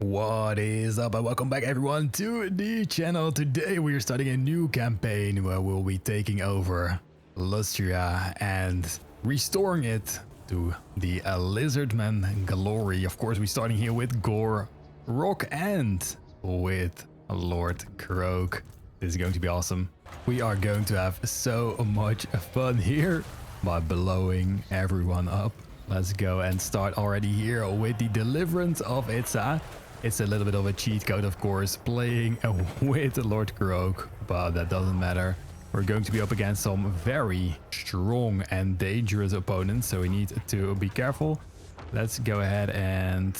What is up and welcome back everyone to the channel. Today we are starting a new campaign where we'll be taking over Lustria and restoring it to the Lizardman glory. Of course we're starting here with Gor-Rok and with Lord Gor-Rok. This is going to be awesome. We are going to have so much fun here by blowing everyone up. Let's go and start already here with the Deliverance of Itza. It's a little bit of a cheat code, of course, playing with Lord Gor-Rok, but that doesn't matter. We're going to be up against some very strong and dangerous opponents, so we need to be careful. Let's go ahead and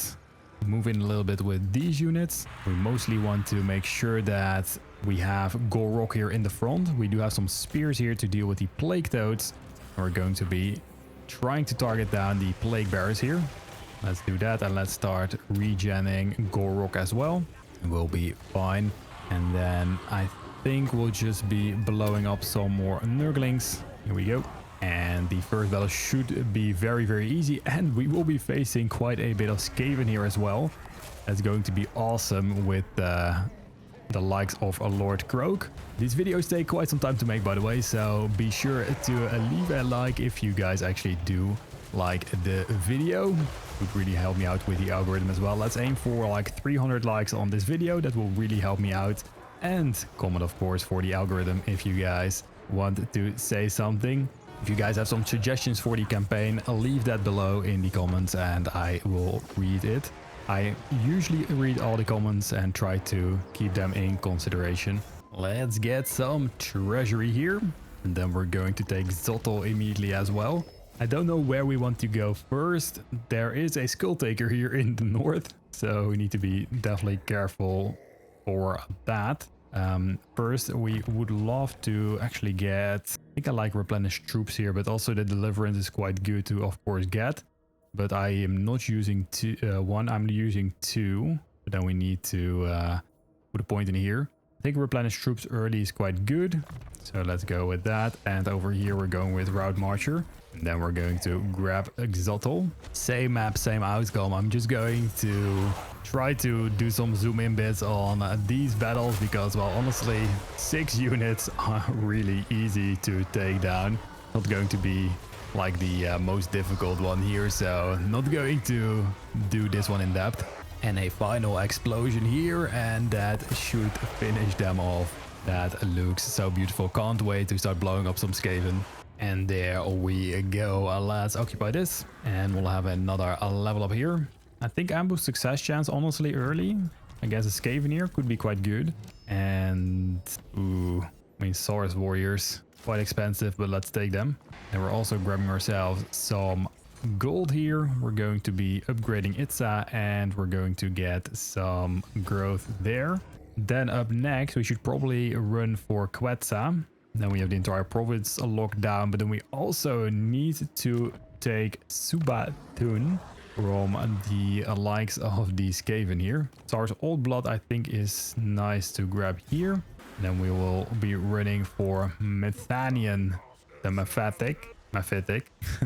move in a little bit with these units. We mostly want to make sure that we have Gor-Rok here in the front. We do have some spears here to deal with the plague toads. We're going to be trying to target down the plague bearers here. Let's do that and let's start regenning Gor-Rok as well. We'll be fine. And then I think we'll just be blowing up some more Nurglings. Here we go. And the first battle should be very, very easy. And we will be facing quite a bit of Skaven here as well. That's going to be awesome with the likes of Lord Gor-Rok. These videos take quite some time to make, by the way. So be sure to leave a like if you guys actually do like the video. Would really help me out with the algorithm as well. Let's aim for like 300 likes on this video. That will really help me out. And comment, of course, for the algorithm if you guys want to say something. If you guys have some suggestions for the campaign, leave that below in the comments and I will read it. I usually read all the comments and try to keep them in consideration. Let's get some treasury here. And then we're going to take Zotto immediately as well. I don't know where we want to go first. There is a Skull Taker here in the north, so we need to be definitely careful for that. First, we would love to actually get... I think I like replenished troops here, but also the Deliverance is quite good to, of course, get. But I am not using one, I'm using two. But then we need to put a point in here. I think replenish troops early is quite good. So let's go with that. And over here we're going with Route Marcher. And then we're going to grab Exotol. Same map, same outcome. I'm just going to try to do some zoom in bits on these battles because, well, honestly, 6 units are really easy to take down. Not going to be like the most difficult one here, so not going to do this one in depth. And a final explosion here, and that should finish them off. That looks so beautiful. Can't wait to start blowing up some Skaven. And there we go. Let's occupy this. And we'll have another level up here. I think ambush success chance, honestly, early. I guess a Skaven here could be quite good. And, ooh, I mean, Saurus Warriors. Quite expensive, but let's take them. And we're also grabbing ourselves some gold here. We're going to be upgrading Itza and we're going to get some growth there. Then up next, we should probably run for Quetzal. Then we have the entire province locked down, but then we also need to take Subatun from the likes of the Skaven here. Tsar's Old Blood, I think, is nice to grab here. Then we will be running for Methanian, the Mephitic.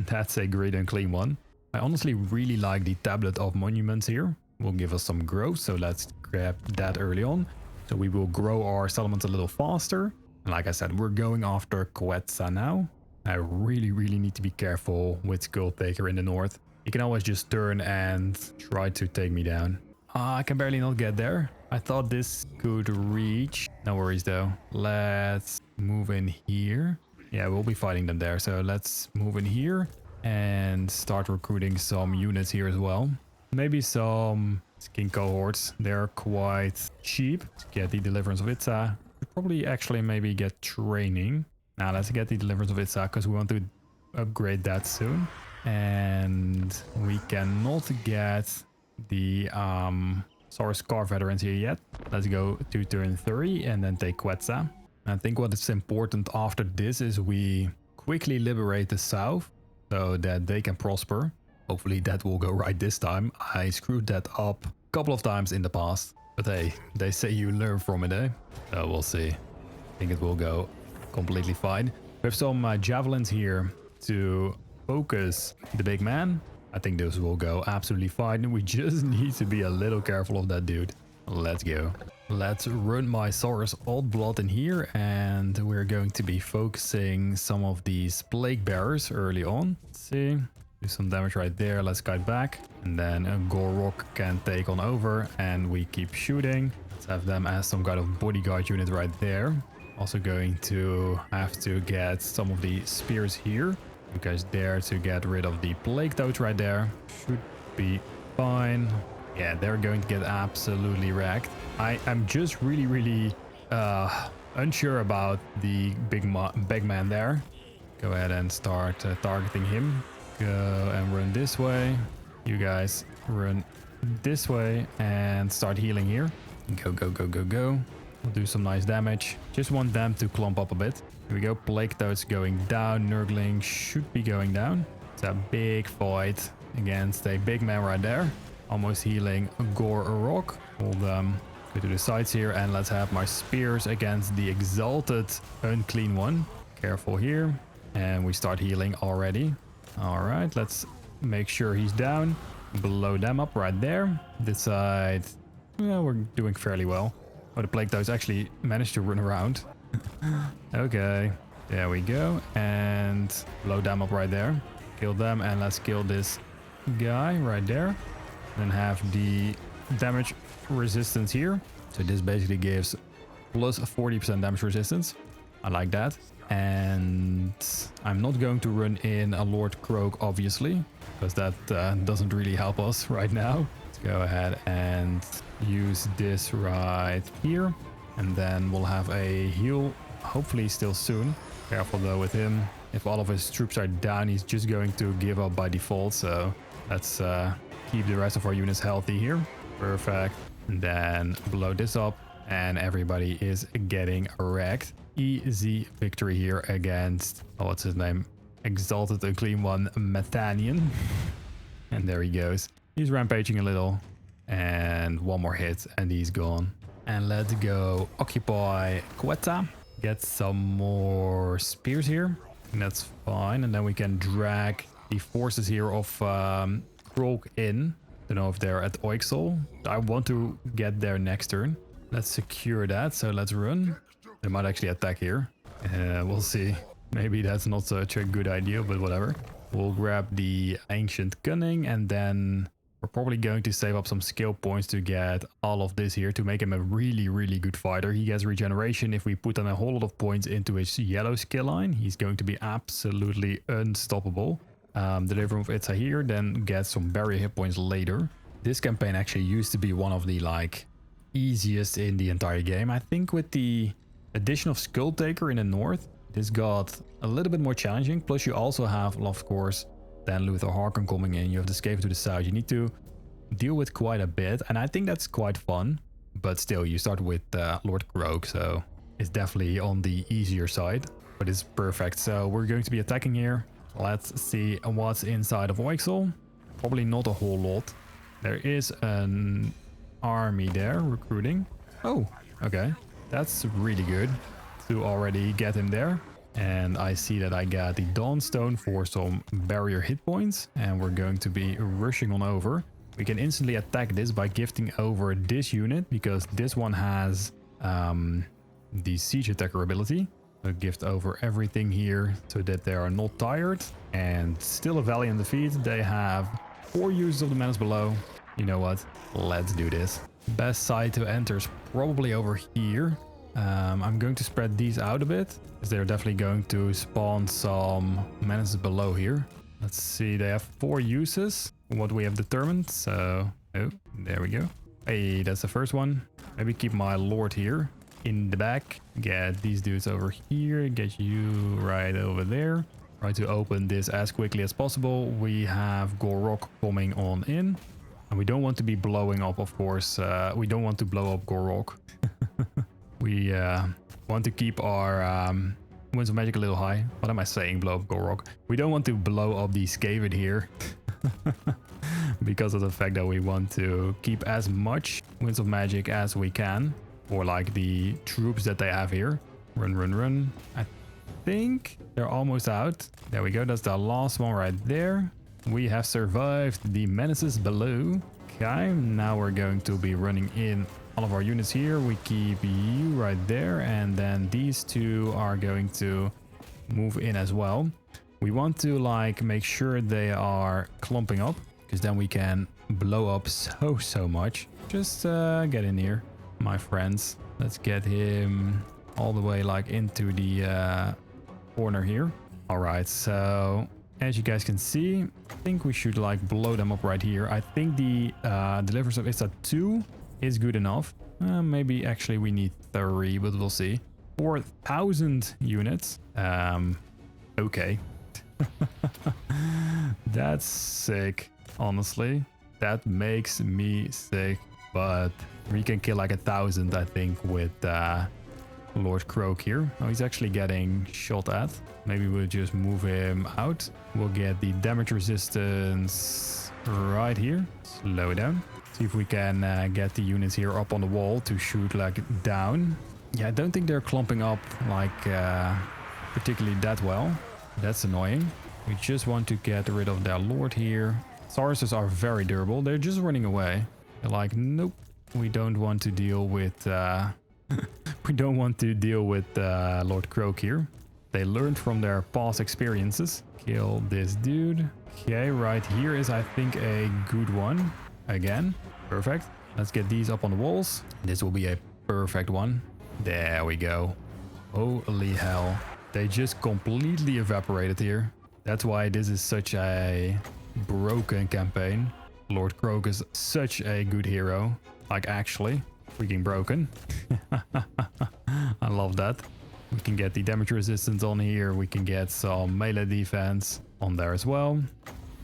That's a great and clean one. I honestly really like the Tablet of Monuments here. Will give us some growth, so let's grab that early on. So we will grow our settlements a little faster. And like I said, we're going after Quetzal now. I really need to be careful with Skull Taker in the north. He can always just turn and try to take me down. I can barely not get there. I thought this could reach. No worries though. Let's move in here. Yeah, we'll be fighting them there. So let's move in here and start recruiting some units here as well. Maybe some skin cohorts. They're quite cheap to get the Deliverance of Itza. Probably actually maybe get training. Now let's get the Deliverance of Itza because we want to upgrade that soon. And we cannot get the Saurus Scar veterans here yet. Let's go to turn 3 and then take Quetzal. I think what is important after this is we quickly liberate the south so that they can prosper. Hopefully that will go right this time. I screwed that up a couple of times in the past. But hey, they say you learn from it, eh? So we'll see. I think it will go completely fine. We have some javelins here to focus the big man. I think this will go absolutely fine. We just need to be a little careful of that dude. Let's go. Let's run my Saurus Old Blood in here, and we're going to be focusing some of these Plague Bearers early on. Let's see. Do some damage right there. Let's guide back. And then a Gor-Rok can take on over, and we keep shooting. Let's have them as some kind of bodyguard unit right there. Also going to have to get some of the spears here. You guys there to get rid of the Plague Toads right there. Should be fine. Yeah, they're going to get absolutely wrecked. I'm just really unsure about the big man there. Go ahead and start targeting him. Go and run this way. You guys run this way and start healing here. Go, go, go, go, go. We'll do some nice damage. Just want them to clump up a bit. Here we go. Plague Toads going down. Nurgling should be going down. It's a big fight against a big man right there. Almost healing Gor-Rok. Hold them. Go to the sides here, and let's have my spears against the exalted unclean one. Careful here. And we start healing already. Alright, let's make sure he's down. Blow them up right there. This side, yeah, we're doing fairly well. Oh, the Plague Toads actually managed to run around. Okay, there we go. And blow them up right there. Kill them, and let's kill this guy right there. Then have the damage resistance here. So this basically gives plus 40% damage resistance. I like that. And I'm not going to run in a Lord Croak, obviously, because that doesn't really help us right now. Let's go ahead and use this right here. And then we'll have a heal, hopefully still soon. Careful though with him. If all of his troops are down, he's just going to give up by default. So let's keep the rest of our units healthy here. Perfect. And then blow this up, and everybody is getting wrecked. Easy victory here against, oh, what's his name? Exalted Unclean One, Methanian. And there he goes. He's rampaging a little. And one more hit, and he's gone. And let's go occupy Quetta. Get some more spears here. And that's fine. And then we can drag the forces here of Krog in. Don't know if they're at Oixel. I want to get there next turn. Let's secure that. So let's run. They might actually attack here. We'll see. Maybe that's not such a good idea, but whatever. We'll grab the Ancient Cunning, and then we're probably going to save up some skill points to get all of this here to make him a really good fighter. He gets regeneration if we put on a whole lot of points into his yellow skill line. He's going to be absolutely unstoppable. Deliver of Itza here, then get some barrier hit points later. This campaign actually used to be one of the easiest in the entire game. I think with the addition of Skull Taker in the north, this got a little bit more challenging. Plus you also have, of course, then Luther Harkon coming in. You have the Skaven to the south. You need to deal with quite a bit, and I think that's quite fun. But still, you start with Lord Croak, so it's definitely on the easier side. But it's perfect. So we're going to be attacking here. Let's see what's inside of Oixel. Probably not a whole lot. There is an army there recruiting. Oh, okay. That's really good to already get him there. And I see that I got the Dawnstone for some barrier hit points. And we're going to be rushing on over. We can instantly attack this by gifting over this unit, because this one has the siege attacker ability. So gift over everything here so that they are not tired. And still a valiant defeat. They have 4 users of the menace below. You know what? Let's do this. Best side to enter is probably over here. I'm going to spread these out a bit, because they're definitely going to spawn some menaces below here. Let's see, they have 4 uses from what we have determined. So, oh, there we go. Hey, that's the first one. Maybe keep my lord here in the back. Get these dudes over here. Get you right over there. Try to open this as quickly as possible. We have Gor-Rok coming on in. And we don't want to be blowing up, of course. We don't want to blow up Gor-Rok. We want to keep our Winds of Magic a little high. What am I saying, blow up Gor-Rok? We don't want to blow up the Skaven here. Because of the fact that we want to keep as much Winds of Magic as we can. For the troops that they have here. Run, run, run. I think they're almost out. There we go. That's the last one right there. We have survived the menaces below. Okay, now we're going to be running in all of our units here. We keep you right there, and then these two are going to move in as well. We want to like make sure they are clumping up, because then we can blow up so much. Just get in here, my friends. Let's get him all the way like into the corner here. All right, so as you guys can see, I think we should like blow them up right here. I think the deliverance of ISA 2 is good enough. Maybe actually we need 3, but we'll see. 4,000 units. Okay. That's sick, honestly. That makes me sick, but we can kill like 1,000, I think, with Lord Gor-Rok here. Oh, he's actually getting shot at. Maybe we'll just move him out. We'll get the damage resistance right here. Slow it down. See if we can get the units here up on the wall to shoot like down. Yeah, I don't think they're clumping up like particularly that well. That's annoying. We just want to get rid of their lord here. Sauruses are very durable. They're just running away. They're like, nope, we don't want to deal with we don't want to deal with Lord Gor-Rok here. They learned from their past experiences. Kill this dude. Okay, right here is I think a good one. Again, perfect. Let's get these up on the walls. This will be a perfect one. There we go. Holy hell. They just completely evaporated here. That's why this is such a broken campaign. Lord Gor-Rok is such a good hero. Like actually, freaking broken. I love that. We can get the damage resistance on here. We can get some melee defense on there as well.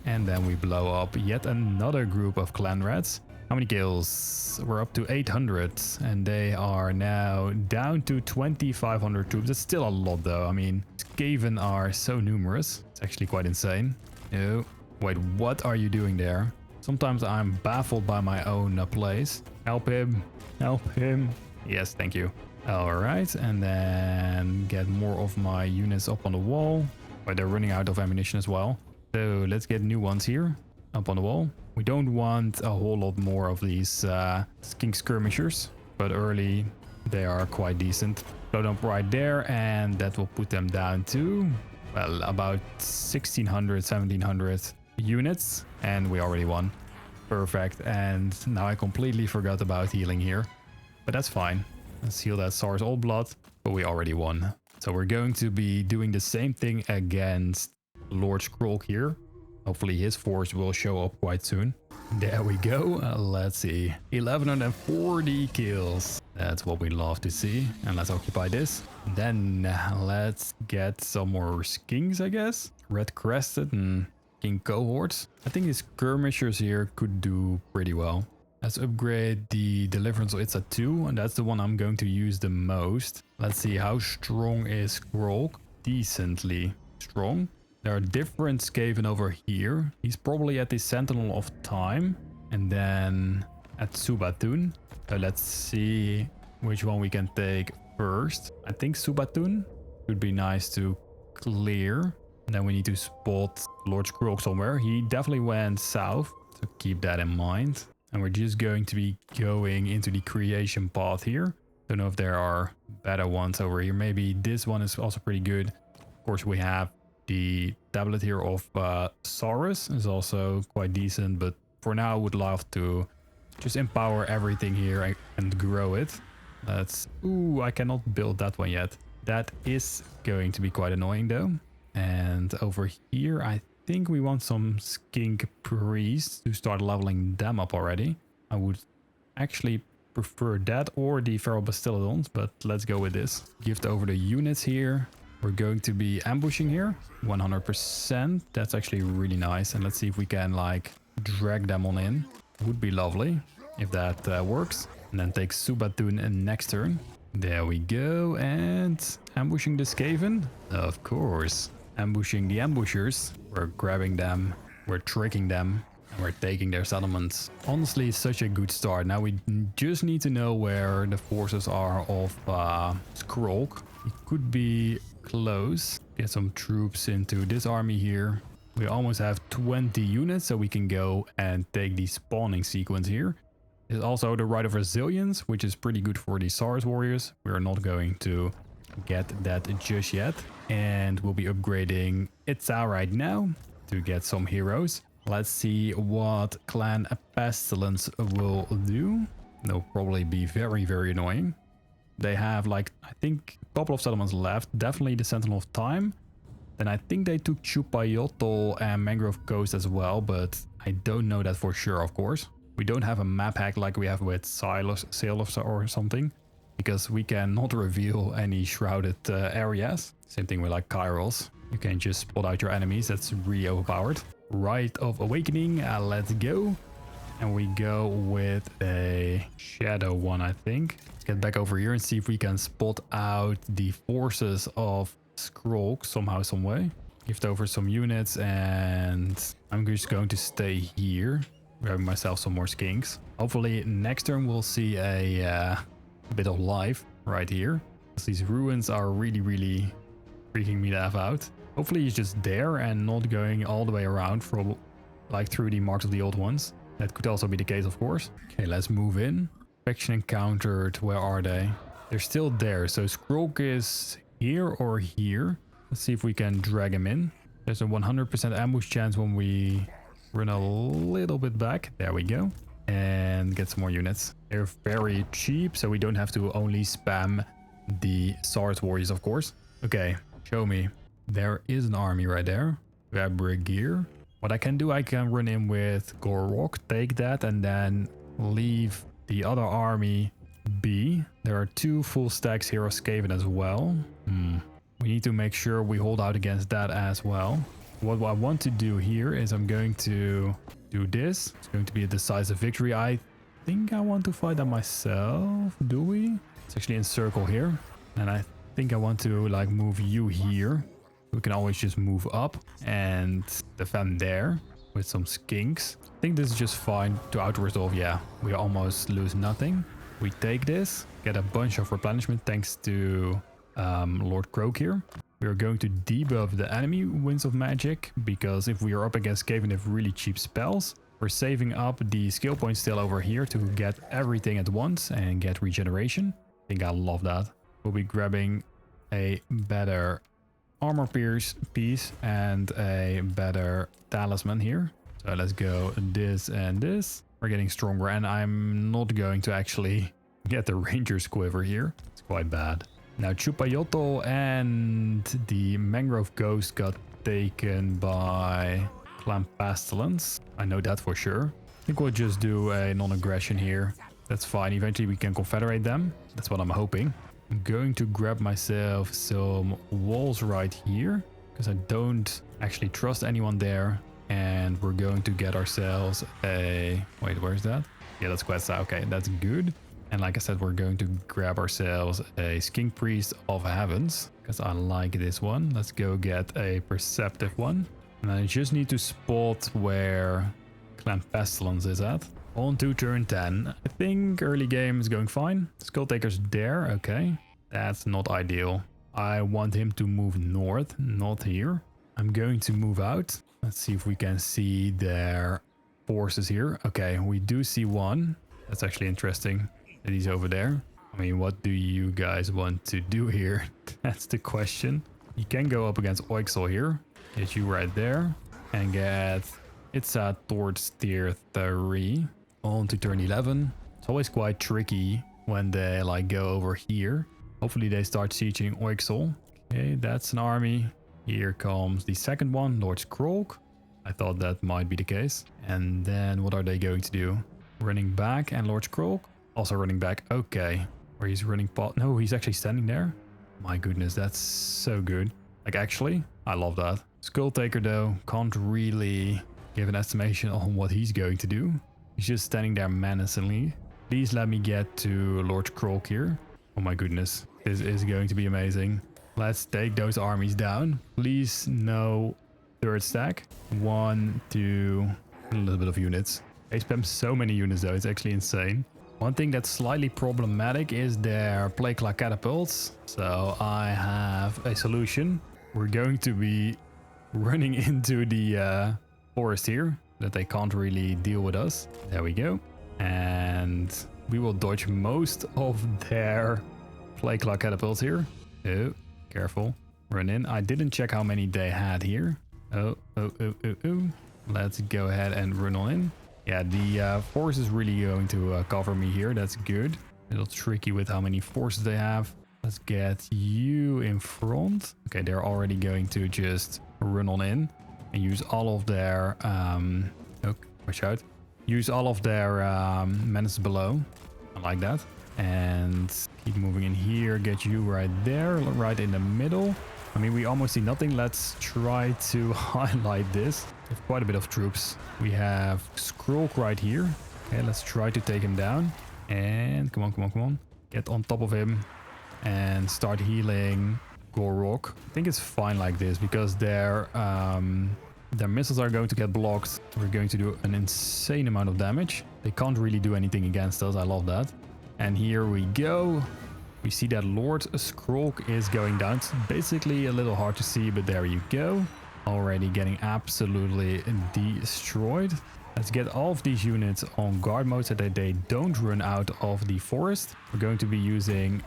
And then we blow up yet another group of clan rats. How many kills? We're up to 800 and they are now down to 2,500 troops. That's still a lot though. I mean, Skaven are so numerous. It's actually quite insane. Oh, wait, what are you doing there? Sometimes I'm baffled by my own plays. Help him. Help him. Yes, thank you. All right, and then get more of my units up on the wall. But they're running out of ammunition as well. So let's get new ones here up on the wall. We don't want a whole lot more of these skink skirmishers, but early they are quite decent. Blow them up right there, and that will put them down to, well, about 1,600, 1,700 units, and we already won. Perfect. And now I completely forgot about healing here, but that's fine. Let's heal that Saurus Old Blood, but we already won. So we're going to be doing the same thing against Lord Gor-Rok here. Hopefully his force will show up quite soon. There we go. Let's see. 1,140 kills. That's what we love to see. And let's occupy this. Then let's get some more skinks, I guess. Red Crested and King Cohorts. I think these skirmishers here could do pretty well. Let's upgrade the Deliverance of Itza 2, and that's the one I'm going to use the most. Let's see, how strong is Gor-Rok? Decently strong. There are different Skaven over here. He's probably at the Sentinel of Time, and then at Subatun. So let's see which one we can take first. I think Subatun would be nice to clear. And then we need to spot Lord Gor-Rok somewhere. He definitely went south, so keep that in mind. And we're just going to be going into the creation path here. Don't know if there are better ones over here. Maybe this one is also pretty good. Of course, we have the tablet here of Saurus is also quite decent. But for now, I would love to just empower everything here and grow it. That's... Ooh, I cannot build that one yet. That is going to be quite annoying though. And over here, I think we want some skink priests to start leveling them up already. I would actually prefer that or the feral bastillodons, but let's go with this. Gift over the units here. We're going to be ambushing here 100%. That's actually really nice. And let's see if we can like drag them on in. Would be lovely if that works. And then take Subatun in next turn. There we go. And ambushing the Skaven, of course. Ambushing the ambushers. We're grabbing them, we're tricking them, and we're taking their settlements. Honestly, it's such a good start. Now we just need to know where the forces are of Gor-Rok. It could be close. Get some troops into this army here. We almost have 20 units, so we can go and take the spawning sequence here. There's also the Rite of Resilience, which is pretty good for the Saurus warriors. We are not going to get that just yet. And we'll be upgrading Itza right now to get some heroes. Let's see what Clan Pestilence will do. They'll probably be very, very annoying. They have like, I think, a couple of settlements left. Definitely the Sentinel of Time. Then I think they took Chupayotl and Mangrove Coast as well, but I don't know that for sure, of course. We don't have a map hack like we have with Sailors or something, because we cannot reveal any shrouded areas. Same thing with like Kairos. You can just spot out your enemies. That's really overpowered. Rite of Awakening. Let's go. And we go with a shadow one, I think. Let's get back over here and see if we can spot out the forces of Gor-Rok somehow, some way. Gift over some units, and I'm just going to stay here, grabbing myself some more skinks. Hopefully next turn we'll see a bit of life right here. These ruins are really, really freaking me the F out. Hopefully he's just there and not going all the way around from like through the marks of the old ones. That could also be the case, of course. Okay, let's move in. Faction encountered. Where are they? They're still there. So Gor-Rok is here or here. Let's see if we can drag him in. There's a 100% ambush chance when we run a little bit back. There we go. And get some more units. They're very cheap, so we don't have to only spam the Saurus warriors, of course. Okay, show me. There is an army right there. Gear. What I can do, I can run in with Gor-Rok, take that, and then leave the other army be. There are 2 full stacks here of Skaven as well. We need to make sure we hold out against that as well. What I want to do here is I'm going to do this. It's going to be a decisive victory. I think I want to fight that myself. Do we? It's actually in circle here. And I think I want to like move you here. We can always just move up and defend there with some skinks. I think this is just fine to out-resolve. Yeah, we almost lose nothing. We take this, get a bunch of replenishment thanks to Lord Croak here. We are going to debuff the enemy Winds of Magic, because if we are up against Skaven, they have really cheap spells. We're saving up the skill points still over here to get everything at once and get regeneration. I think I love that. We'll be grabbing a better armor piece and a better talisman here. So let's go this and this. We're getting stronger, and I'm not going to actually get the Ranger's Quiver here. It's quite bad. Now Chupayotl and the Mangrove Ghost got taken by Clan Pestilence. I know that for sure. I think we'll just do a non-aggression here. That's fine. Eventually we can confederate them. That's what I'm hoping. I'm going to grab myself some walls right here, because I don't actually trust anyone there. And we're going to get ourselves a... Wait, where's that? Yeah, that's quest. Okay, that's good. And like I said, we're going to grab ourselves a Skink Priest of Heavens, because I like this one. Let's go get a Perceptive one. And I just need to spot where Clan Pestilence is at. On to turn 10. I think early game is going fine. Skull Taker's there. Okay. That's not ideal. I want him to move north, not here. I'm going to move out. Let's see if we can see their forces here. Okay, we do see one. That's actually interesting that he's over there. I mean, what do you guys want to do here? That's the question. You can go up against Oixel here. Get you right there. And get Itza towards tier 3. On to turn 11. It's always quite tricky when they like go over here. Hopefully they start sieging Oixel. Okay, that's an army. Here comes the second one, Lord Gor-Rok. I thought that might be the case. And then what are they going to do? Running back, and Lord Gor-Rok also running back. Okay, or he's running no, he's actually standing there. My goodness, that's so good. Like, actually, I love that. Skull Taker though, can't really give an estimation on what he's going to do. He's just standing there menacingly. Please let me get to Lord Gor-Rok here. Oh my goodness, this is going to be amazing. Let's take those armies down. Please no third stack. 1, 2, a little bit of units. They spam so many units though, it's actually insane. One thing that's slightly problematic is their Plague Catapults. So I have a solution. We're going to be running into the forest here, that they can't really deal with us. There we go. And we will dodge most of their plague clock catapults here. Oh, careful. Run in. I didn't check how many they had here. Oh. Let's go ahead and run on in. Yeah, the force is really going to cover me here. That's good. A little tricky with how many forces they have. Let's get you in front. Okay, they're already going to just run on in and use all of their... oh, watch out. Use all of their menaces below. I like that. And keep moving in here. Get you right there, right in the middle. I mean, we almost see nothing. Let's try to highlight this. We have quite a bit of troops. We have Gor-Rok right here. Okay, let's try to take him down. And come on. Get on top of him and start healing Gor-Rok. I think it's fine like this because their missiles are going to get blocked. We're going to do an insane amount of damage. They can't really do anything against us. I love that. And here we go. We see that Lord Gor-Rok is going down. It's basically a little hard to see, but there you go. Already getting absolutely destroyed. Let's get all of these units on guard mode so that they don't run out of the forest. We're going to be using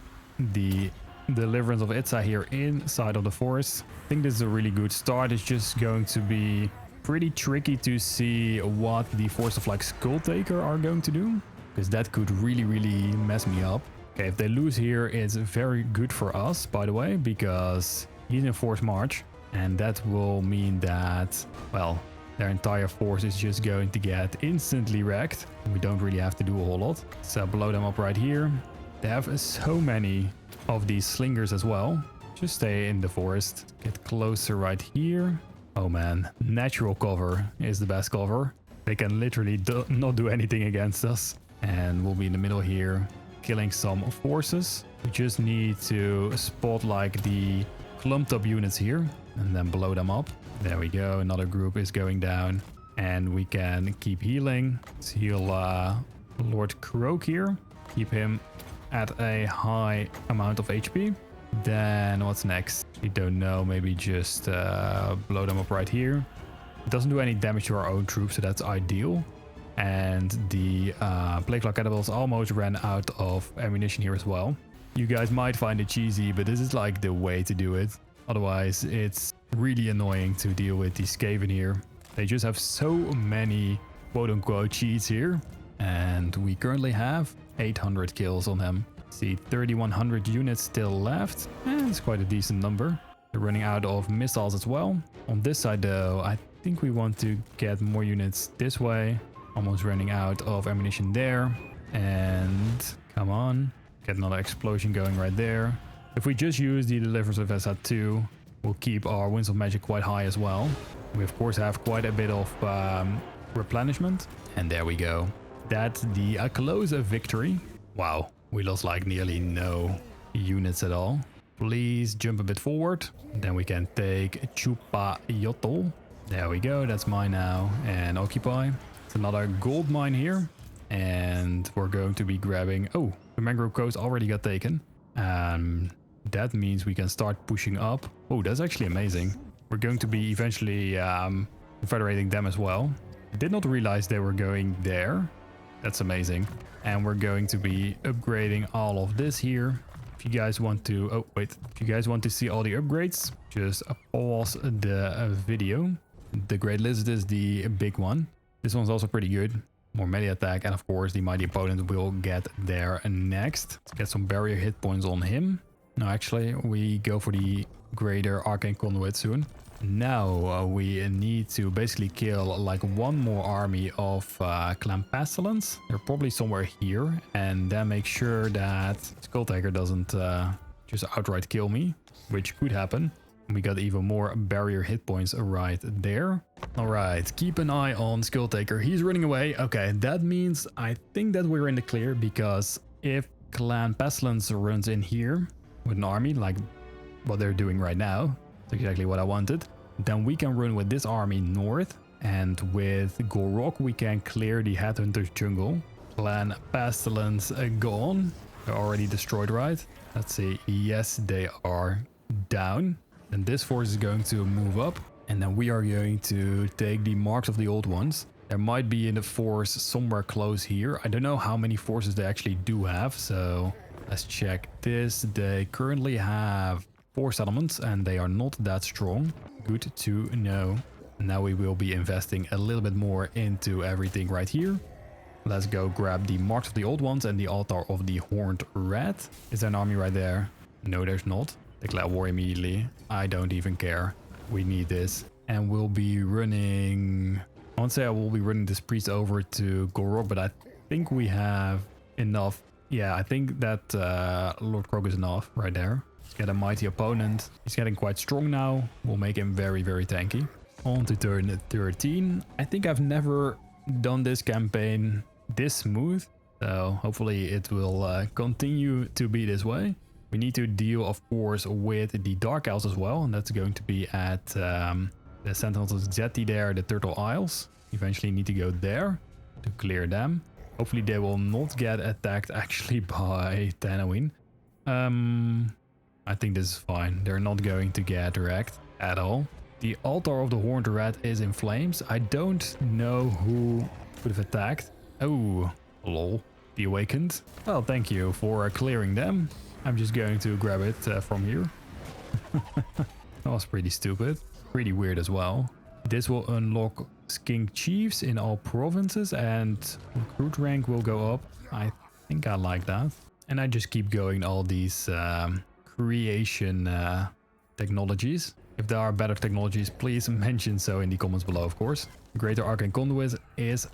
the Deliverance of Itza here inside of the forest. I think this is a really good start. It's just going to be pretty tricky to see what the Force of like Skull Taker are going to do, because that could really mess me up. Okay, if they lose here, it's very good for us, by the way, because he's in forced march. And that will mean that, well, their entire force is just going to get instantly wrecked. We don't really have to do a whole lot. So blow them up right here. They have so many of these slingers as well. Just stay in the forest. Get closer right here. Oh man, natural cover is the best cover. They can literally not do anything against us. And we'll be in the middle here, killing some forces. We just need to spot like the clumped up units here and then blow them up. There we go. Another group is going down and we can keep healing. Let's heal Lord Gor-Rok here. Keep him at a high amount of HP. Then what's next? We don't know. Maybe just blow them up right here. It doesn't do any damage to our own troops, so that's ideal. And the plague clock catapults almost ran out of ammunition here as well. You guys might find it cheesy, but this is like the way to do it. Otherwise, it's really annoying to deal with these Skaven here. They just have so many quote-unquote cheats here. And we currently have 800 kills on them. See, 3,100 units still left. And it's quite a decent number. They're running out of missiles as well. On this side, though, I think we want to get more units this way. Almost running out of ammunition there. And come on. Get another explosion going right there. If we just use the Deliverance of SA2, we'll keep our Winds of Magic quite high as well. We of course have quite a bit of replenishment. And there we go. That's the close victory. Wow, we lost like nearly no units at all. Please jump a bit forward. Then we can take Chupa Yotl. There we go, that's mine now. And occupy. It's another gold mine here. And we're going to be grabbing... Oh, the mangrove coast already got taken. That means we can start pushing up. Oh, that's actually amazing. We're going to be eventually confederating them as well. I did not realize they were going there. That's amazing. And we're going to be upgrading all of this here. If you guys want to... Oh, wait. If you guys want to see all the upgrades, just pause the video. The Great Lizard is the big one. This one's also pretty good. More melee attack, and of course the mighty opponent will get there next. Let's get some barrier hit points on him. No, actually, we go for the greater arcane conduit soon. Now we need to basically kill like one more army of Clan Pestilence. They're probably somewhere here, and then make sure that Skull Taker doesn't just outright kill me, which could happen. We got even more barrier hit points right there. All right, keep an eye on Skull Taker. He's running away. Okay, that means I think that we're in the clear, because if Clan Pestilence runs in here with an army like what they're doing right now, that's exactly what I wanted, then we can run with this army north, and with Gor-Rok we can clear the Headhunter's jungle. Clan Pestilence gone. They're already destroyed, right? Let's see. Yes, they are down. And this force is going to move up. And then we are going to take the marks of the old ones. There might be in the force somewhere close here. I don't know how many forces they actually do have. So let's check this. They currently have 4 settlements and they are not that strong. Good to know. Now we will be investing a little bit more into everything right here. Let's go grab the marks of the old ones and the altar of the horned rat. Is there an army right there? No, there's not. Declare war immediately. I don't even care. We need this. And we'll be running... I won't say I will be running this priest over to Gor-Rok, but I think we have enough. Yeah, I think that Lord Krog is enough right there. He's got a mighty opponent. He's getting quite strong now. We'll make him very, very tanky. On to turn 13. I think I've never done this campaign this smooth. So hopefully it will continue to be this way. We need to deal, of course, with the Dark Elves as well. And that's going to be at... the Sentinels of Zeti there, the Turtle Isles. Eventually need to go there to clear them. Hopefully they will not get attacked actually by Tanawin. I think this is fine. They're not going to get wrecked at all. The altar of the Horned Rat is in flames. I don't know who could have attacked. Oh, lol. The Awakened. Well, thank you for clearing them. I'm just going to grab it from here. That was pretty stupid. Pretty weird as well. This will unlock skink chiefs in all provinces and recruit rank will go up. I think I like that. And I just keep going all these creation technologies. If there are better technologies, please mention so in the comments below, of course. Greater Arcane Conduit is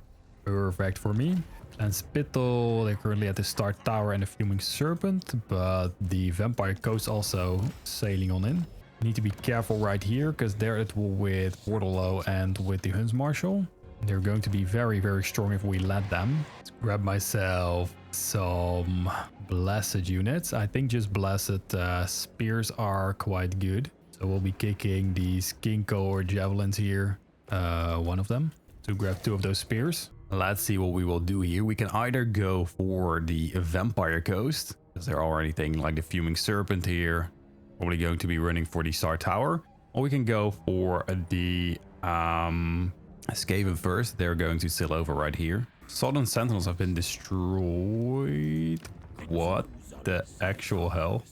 perfect for me. And Spittle, they're currently at the Star Tower and the Fuming Serpent, but the Vampire Coast also sailing on in. Need to be careful right here, because there it will with Waterloo and with the Huns Marshal. They're going to be very, very strong if we let them. Let's grab myself some blessed units. I think just blessed spears are quite good. So we'll be kicking the Skinko or Javelins here. One of them. To grab 2 of those spears. Let's see what we will do here. We can either go for the Vampire Coast, because they're already taking like the Fuming Serpent here. Probably going to be running for the Star Tower. Or we can go for the Skaven first. They're going to sail over right here. Southern Sentinels have been destroyed. What the actual hell?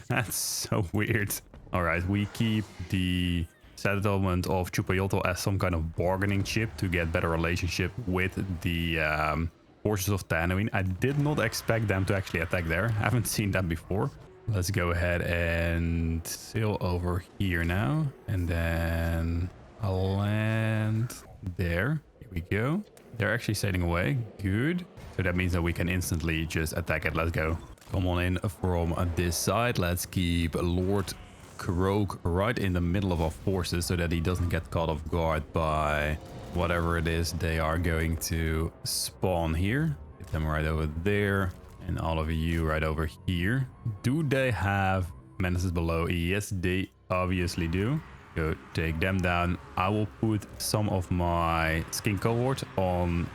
That's so weird. Alright, we keep the settlement of Chupayoto as some kind of bargaining chip to get better relationship with the forces of Tanawin. I did not expect them to actually attack there. I haven't seen that before. Let's go ahead and sail over here now. And then I'll land there. Here we go. They're actually sailing away. Good. So that means that we can instantly just attack it. Let's go. Come on in from this side. Let's keep Lord Gor-Rok right in the middle of our forces so that he doesn't get caught off guard by whatever it is they are going to spawn here. Get them right over there. And all of you right over here. Do they have menaces below? Yes, they obviously do. Go take them down. I will put some of my skin cohort on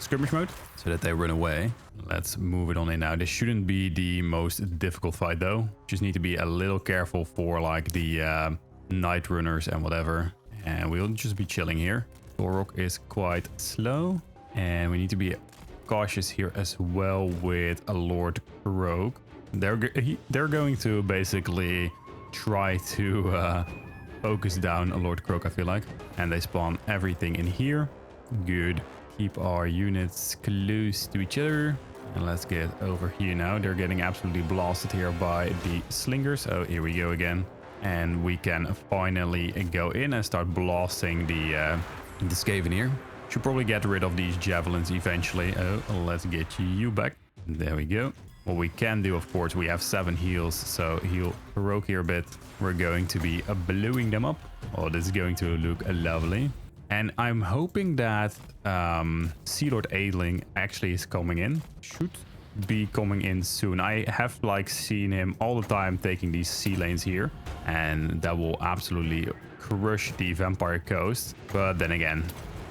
skirmish mode so that they run away. Let's move it on in now. This shouldn't be the most difficult fight though. Just need to be a little careful for like the night runners and whatever. And we'll just be chilling here. Gor-Rok is quite slow. And we need to be cautious here as well with a Lord Gor-Rok. They're going to basically try to focus down a Lord Gor-Rok, I feel like. And they spawn everything in here. Good. Keep our units close to each other. And let's get over here now. They're getting absolutely blasted here by the slingers. Oh, here we go again. And we can finally go in and start blasting the Skaven here. Should probably get rid of these javelins eventually. Oh, let's get you back. There we go. What we can do, of course, we have 7 heals, so heal Gor-Rok here a bit. We're going to be blowing them up. Oh, this is going to look lovely. And I'm hoping that Sea Lord Aedling actually is coming in. Should be coming in soon. I have like seen him all the time taking these sea lanes here. And that will absolutely crush the Vampire Coast. But then again,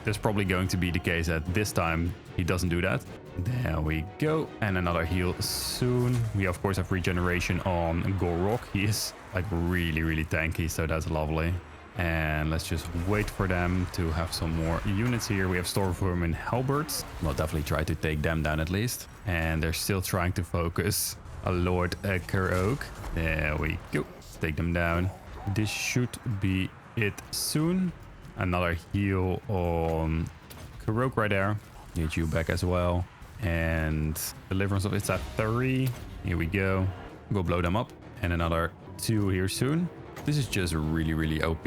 there's probably going to be the case that this time he doesn't do that. There we go. And another heal soon. We of course have regeneration on Gor-Rok. He is like really, really tanky, so that's lovely. And let's just wait for them to have some more units here. We have Stormworm and Halberds. We'll definitely try to take them down at least. And they're still trying to focus a Lord Gor-Rok. There we go. Take them down. This should be it soon. Another heal on Gor-Rok right there. Get you back as well. And deliverance of it's at 3. Here we go. We'll blow them up. And another 2 here soon. This is just really, really OP.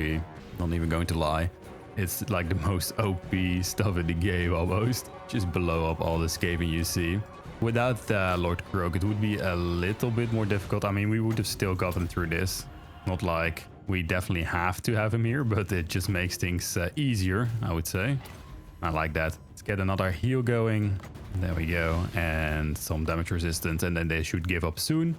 Not even going to lie. It's like the most OP stuff in the game almost. Just blow up all the scaving you see. Without Lord Gor-Rok, it would be a little bit more difficult. I mean, we would have still gotten through this. Not like we definitely have to have him here, but it just makes things easier, I would say. I like that. Let's get another heal going. There we go. And some damage resistance, and then they should give up soon.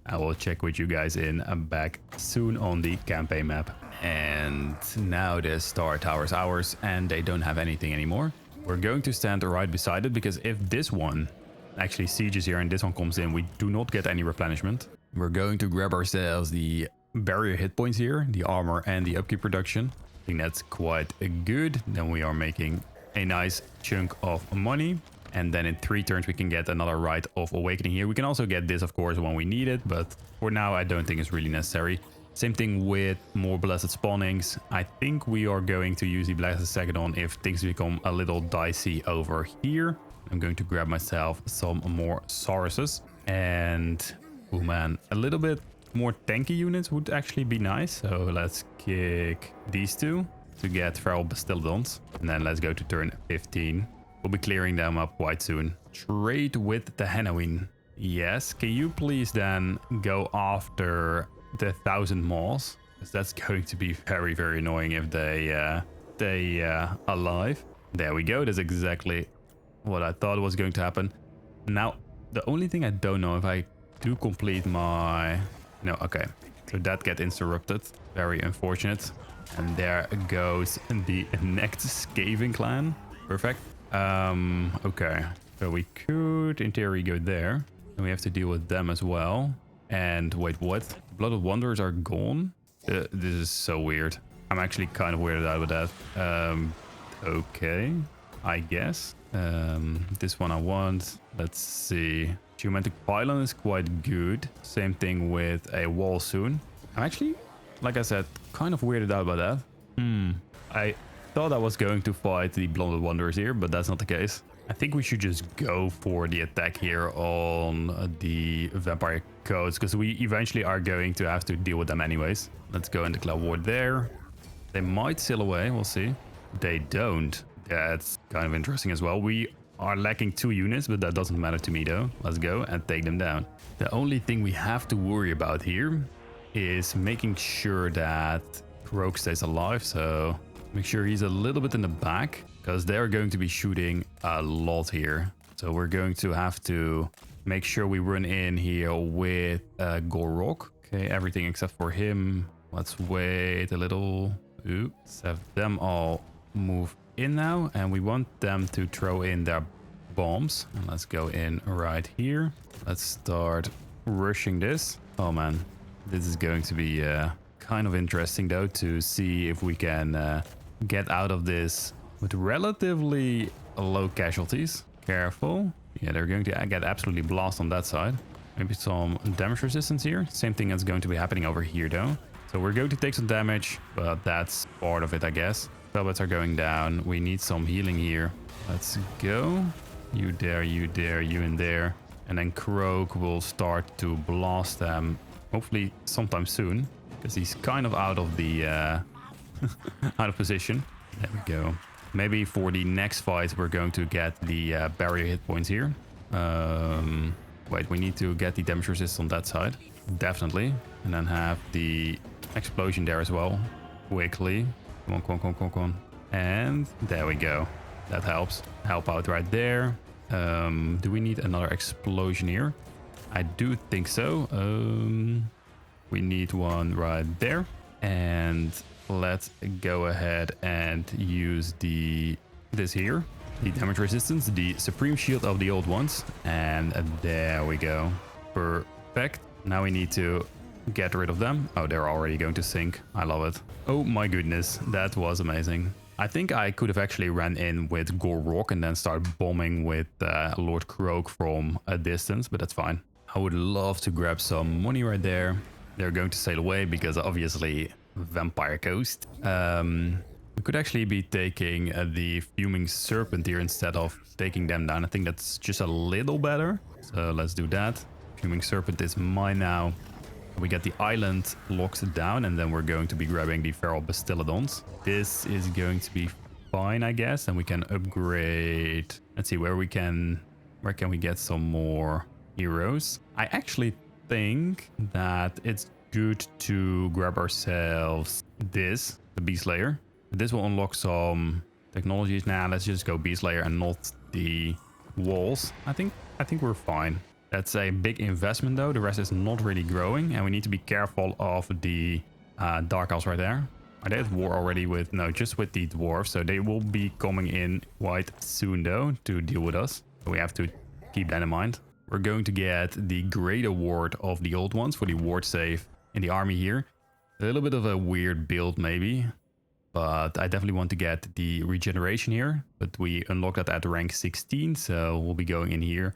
I will check with you guys in back soon on the campaign map. And now the Star Tower's ours, and they don't have anything anymore. We're going to stand right beside it, because if this one actually sieges here and this one comes in, we do not get any replenishment. We're going to grab ourselves the barrier hit points here, the armor and the upkeep production. I think that's quite good. Then we are making a nice chunk of money. And then in 3 turns, we can get another Rite of Awakening here. We can also get this, of course, when we need it. But for now, I don't think it's really necessary. Same thing with more Blessed Spawnings. I think we are going to use the Blessed Second if things become a little dicey over here. I'm going to grab myself some more Sauruses. And, oh man, a little bit more tanky units would actually be nice. So let's kick these 2 to get Feral Bastiladons. And then let's go to turn 15. We'll be clearing them up quite soon. Trade with the Halloween. Yes, can you please then go after the 1,000 Maws? Because that's going to be very, very annoying if they alive. There we go. That's exactly what I thought was going to happen. Now, the only thing I don't know if I do complete my... No, okay. So that gets interrupted. Very unfortunate. And there goes the next Skaven clan. Perfect. Okay, so we could in theory go there, and we have to deal with them as well. And wait, what? The Blood of Wanderers are gone? This is so weird. I'm actually kind of weirded out with that. Okay, I guess. This one I want. Let's see. Geomantic Pylon is quite good. Same thing with a wall soon. I'm actually, like I said, kind of weirded out by that. I thought I was going to fight the Blonded Wanderers here, but that's not the case. I think we should just go for the attack here on the Vampire Codes, because we eventually are going to have to deal with them anyways. Let's go and declare war there. They might sail away, we'll see. They don't. That's kind of interesting as well. We are lacking 2 units, but that doesn't matter to me though. Let's go and take them down. The only thing we have to worry about here is making sure that Gor-Rok stays alive, so make sure he's a little bit in the back, because they're going to be shooting a lot here. So we're going to have to make sure we run in here with Gor-Rok. Okay, everything except for him. Let's wait a little. Oops, have them all move in now, and we want them to throw in their bombs. And let's go in right here. Let's start rushing this. Oh man, this is going to be kind of interesting though, to see if we can get out of this with relatively low casualties. Careful. Yeah, they're going to get absolutely blasted on that side. Maybe some damage resistance here. Same thing that's going to be happening over here though. So we're going to take some damage, but that's part of it, I guess. Spellbats are going down. We need some healing here. Let's go. You there, you there, you in there. And then Gor-Rok will start to blast them, hopefully sometime soon, because he's kind of out of the out of position. There we go. Maybe for the next fight we're going to get the barrier hit points here. Wait, we need to get the damage resist on that side, definitely, and then have the explosion there as well quickly. Come on, come on, come on, come on, come on. And there we go. That helps. Help out right there. Do we need another explosion here? I do think so. We need one right there. And let's go ahead and use this here. The damage resistance, the Supreme Shield of the Old Ones. And there we go. Perfect. Now we need to get rid of them. Oh, they're already going to sink. I love it. Oh my goodness, that was amazing. I think I could have actually ran in with Gor-Rok and then start bombing with Lord Gor-Rok from a distance, but that's fine. I would love to grab some money right there. They're going to sail away because obviously Vampire Coast. We could actually be taking the Fuming Serpent here instead of taking them down. I think that's just a little better. So let's do that. Fuming Serpent is mine now. We get the island locked down and then we're going to be grabbing the Feral Bastiladons. This is going to be fine, I guess. And we can upgrade. Let's see where can we get some more heroes. I actually think that it's good to grab ourselves the Beast Slayer. This will unlock some technologies. Nah, let's just go Beast Slayer and not the walls. I think we're fine. That's a big investment though. The rest is not really growing and we need to be careful of the Dark Elves right there. Are they at war already with... No, just with the dwarves. So they will be coming in quite soon though to deal with us. So we have to keep that in mind. We're going to get the Great Award of the Old Ones for the ward save in the army here. A little bit of a weird build maybe. But I definitely want to get the regeneration here. But we unlock that at rank 16. So we'll be going in here.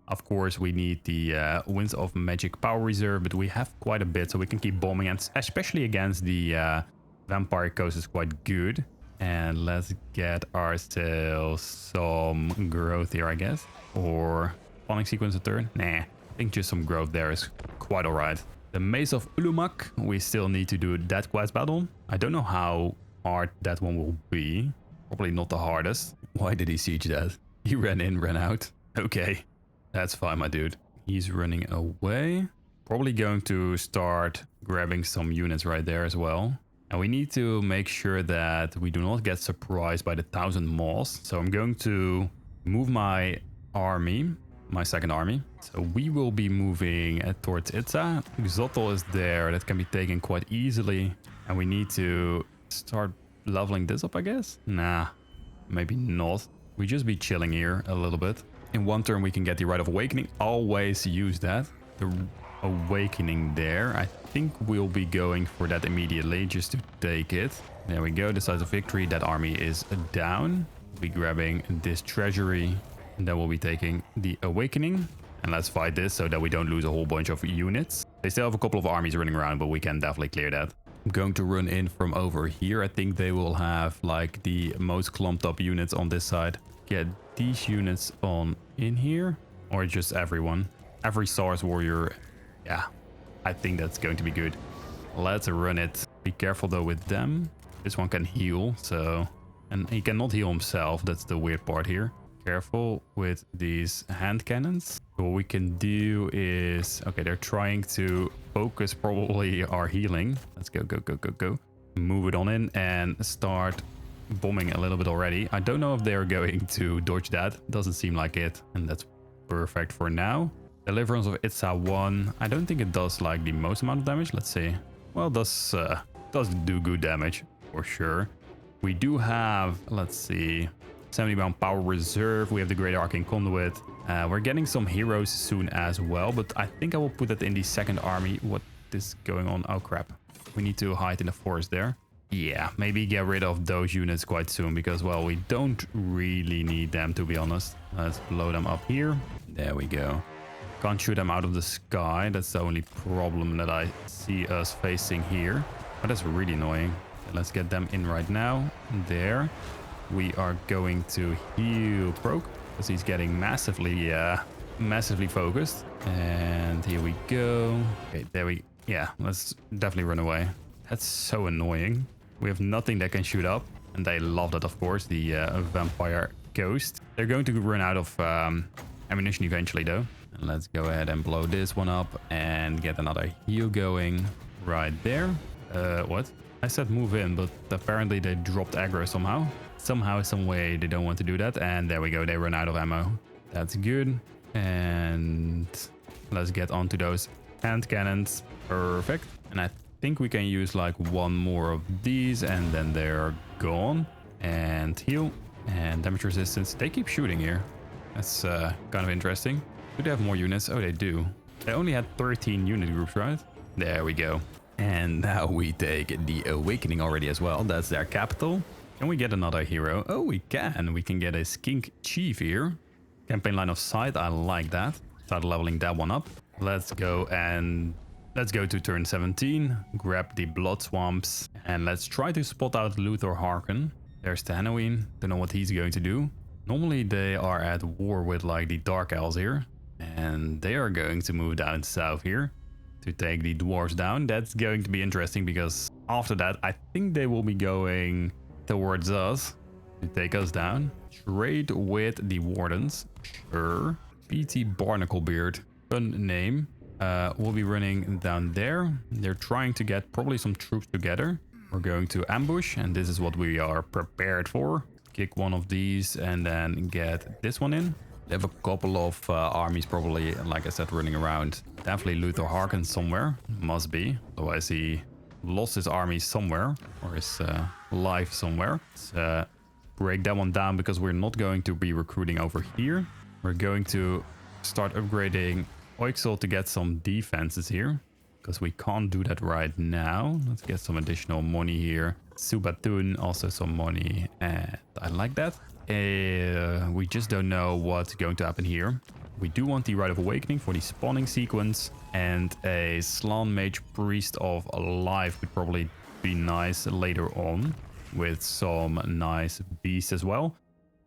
Of course, we need the Winds of Magic Power Reserve, but we have quite a bit, so we can keep bombing, and especially against the Vampire Coast is quite good. And let's get ourselves some growth here, I guess. Or spawning sequence a turn. Nah, I think just some growth there is quite alright. The Maze of Ulumak, we still need to do that quest battle. I don't know how hard that one will be. Probably not the hardest. Why did he siege that? He ran in, ran out. Okay. That's fine, my dude. He's running away. Probably going to start grabbing some units right there as well. And we need to make sure that we do not get surprised by the 1,000 moss. So I'm going to move my army, my second army. So we will be moving towards Itza. Xotl is there. That can be taken quite easily. And we need to start leveling this up, I guess. Nah, maybe not. We just be chilling here a little bit. In one turn, we can get the Rite of Awakening. Always use that. The Awakening there. I think we'll be going for that immediately just to take it. There we go. Decisive victory. That army is down. We'll be grabbing this treasury. And then we'll be taking the Awakening. And let's fight this so that we don't lose a whole bunch of units. They still have a couple of armies running around, but we can definitely clear that. I'm going to run in from over here. I think they will have like the most clumped up units on this side. Get these units on in here, or just everyone. Every Stars Warrior. Yeah, I think that's going to be good. Let's run it. Be careful though with them. This one can heal, so... And he cannot heal himself. That's the weird part here. Careful with these hand cannons. What we can do is... Okay, they're trying to focus probably our healing. Let's go, go, go, go, go. Move it on in and start bombing a little bit already. I don't know if they're going to dodge that. Doesn't seem like it. And that's perfect for now. Deliverance of Itza 1. I don't think it does like the most amount of damage. Let's see. Well, it does do good damage for sure. We do have, let's see, 70 bound power reserve. We have the Great Arcane Conduit. We're getting some heroes soon as well, but I think I will put that in the second army. What is going on? Oh crap. We need to hide in the forest there. Yeah, maybe get rid of those units quite soon because, well, we don't really need them, to be honest. Let's blow them up here. There we go. Can't shoot them out of the sky. That's the only problem that I see us facing here. But that's really annoying. Okay, let's get them in right now. There. We are going to heal Proc because he's getting massively focused. And here we go. Okay, there we... Yeah, let's definitely run away. That's so annoying. We have nothing that can shoot up. And they love that, of course, the Vampire Coast. They're going to run out of ammunition eventually, though. And let's go ahead and blow this one up and get another heal going right there. What? I said move in, but apparently they dropped aggro somehow. Somehow, some way, they don't want to do that. And there we go. They run out of ammo. That's good. And let's get onto those hand cannons. Perfect. And I think we can use like one more of these and then they're gone. And heal and damage resistance. They keep shooting here. That's kind of interesting. Do they have more units? Oh, they do. They only had 13 unit groups, right? There we go. And now we take the Awakening already as well. That's their capital. Can we get another hero? Oh, we can. We can get a Skink Chief here. Campaign line of sight. I like that. Start leveling that one up. Let's go to turn 17. Grab the Blood Swamps. And let's try to spot out Luthor Harken. There's Tanawin. Don't know what he's going to do. Normally they are at war with like the Dark Elves here. And they are going to move down south here to take the dwarves down. That's going to be interesting because after that, I think they will be going towards us to take us down. Trade with the wardens. Sure. PT Barnaclebeard. Fun name. We'll be running down there. They're trying to get probably some troops together. We're going to ambush, and this is what we are prepared for. Kick one of these and then get this one in. They have a couple of armies probably, like I said, running around. Definitely Luthor Harken somewhere. Must be. Otherwise he lost his army somewhere. Or his life somewhere. Let's break that one down because we're not going to be recruiting over here. We're going to start upgrading Oixel to get some defenses here. Because we can't do that right now. Let's get some additional money here. Subatun, also some money. And I like that. We just don't know what's going to happen here. We do want the Rite of Awakening for the spawning sequence. And a Slan Mage Priest of Life would probably be nice later on. With some nice beasts as well.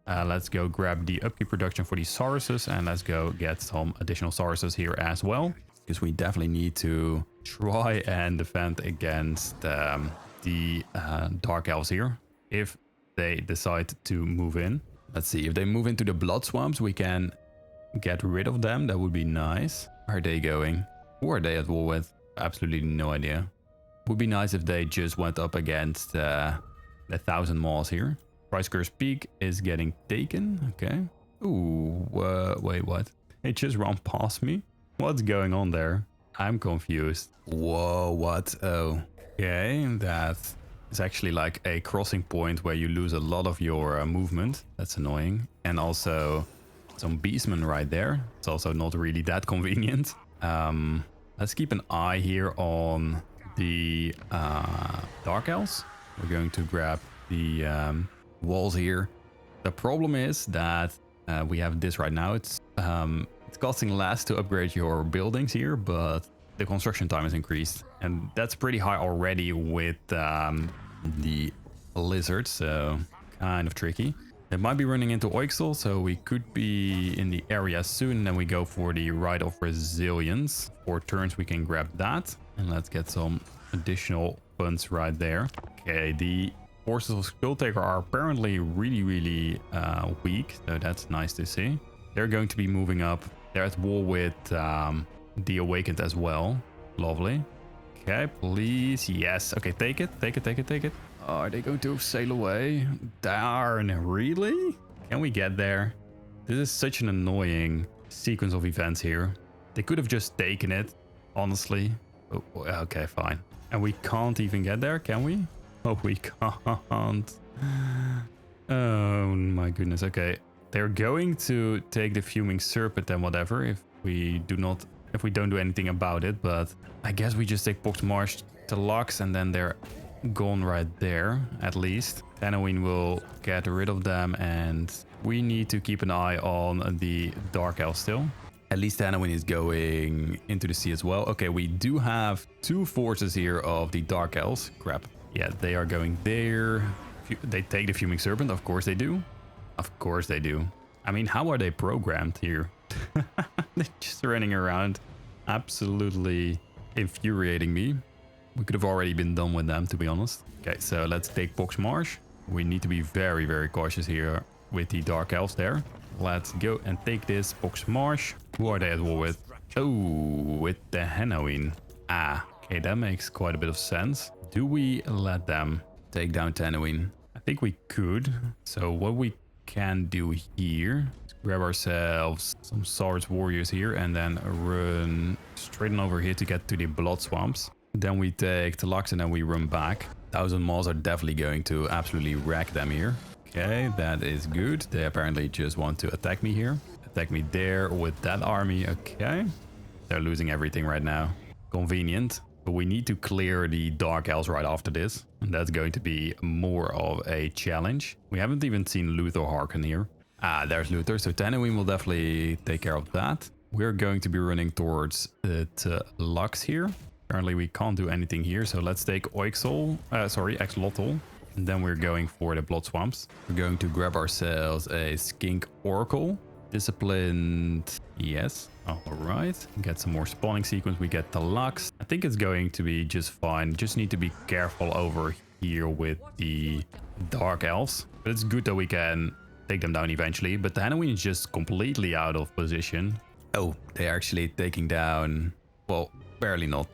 Let's go grab the upkeep production for the Sauruses. And let's go get some additional Sauruses here as well. Because we definitely need to try and defend against the Dark Elves here. If they decide to move in. Let's see, if they move into the Blood Swamps, we can get rid of them. That would be nice. Where are they going? Who are they at war with? Absolutely no idea. Would be nice if they just went up against the 1,000 Maws here. Price Curse Peak is getting taken. Okay. Ooh, wait, what? It just ran past me? What's going on there? I'm confused. Whoa, what? Oh. Okay, that is actually like a crossing point where you lose a lot of your movement. That's annoying. And also some beastmen right there. It's also not really that convenient. Let's keep an eye here on the Dark Elves. We're going to grab the walls here. The problem is that we have this right now. It's costing less to upgrade your buildings here, but the construction time is increased. And that's pretty high already with the lizards, so kind of tricky. They might be running into Oixel, so we could be in the area soon. Then we go for the Rite of Resilience. 4 turns we can grab that. And let's get some additional funds right there. Okay, the forces of Skulltaker are apparently really weak, so that's nice to see. They're going to be moving up. They're at war with the Awakened as well. Lovely. Okay, please. Yes. Okay, take it. Take it. Oh, are they going to sail away? Darn, really? Can we get there? This is such an annoying sequence of events here. They could have just taken it, honestly. Oh, okay, fine. And we can't even get there, can we? Oh, we can't. Oh my goodness. Okay. They're going to take the Fuming Serpent and whatever if we don't do anything about it, but I guess we just take Pox Marsh to Lux and then they're gone right there, at least. Tanawin will get rid of them and we need to keep an eye on the Dark Elf still. At least Tanawin is going into the sea as well. Okay, we do have 2 forces here of the Dark Elves. Crap. Yeah, they are going there. They take the Fuming Serpent, of course they do. Of course they do. I mean, how are they programmed here? They're just running around. Absolutely infuriating me. We could have already been done with them, to be honest. Okay, so let's take Pox Marsh. We need to be very cautious here with the Dark Elves there. Let's go and take this Pox Marsh. Who are they at war with? Oh, with the Hanowin. Ah, okay, that makes quite a bit of sense. Do we let them take down Tanawin? I think we could. So what we can do here is grab ourselves some Swords Warriors here and then run straight on over here to get to the Blood Swamps. Then we take the Lux and then we run back. 1,000 Maws are definitely going to absolutely wreck them here. Okay, that is good. They apparently just want to attack me here. Attack me there with that army. Okay. They're losing everything right now. Convenient. But we need to clear the Dark Elves right after this. And that's going to be more of a challenge. We haven't even seen Luther Harken here. Ah, there's Luther. So Tanawin will definitely take care of that. We're going to be running towards the Lux here. Currently we can't do anything here. So let's take Axolotl. And then we're going for the Blood Swamps. We're going to grab ourselves a Skink Oracle. Disciplined, yes. All right, get some more spawning sequence. We get the Lux. I think it's going to be just fine. Just need to be careful over here with the Dark Elves. But it's good that we can take them down eventually. But the Halloween is just completely out of position. Oh, they're actually taking down, well, barely not.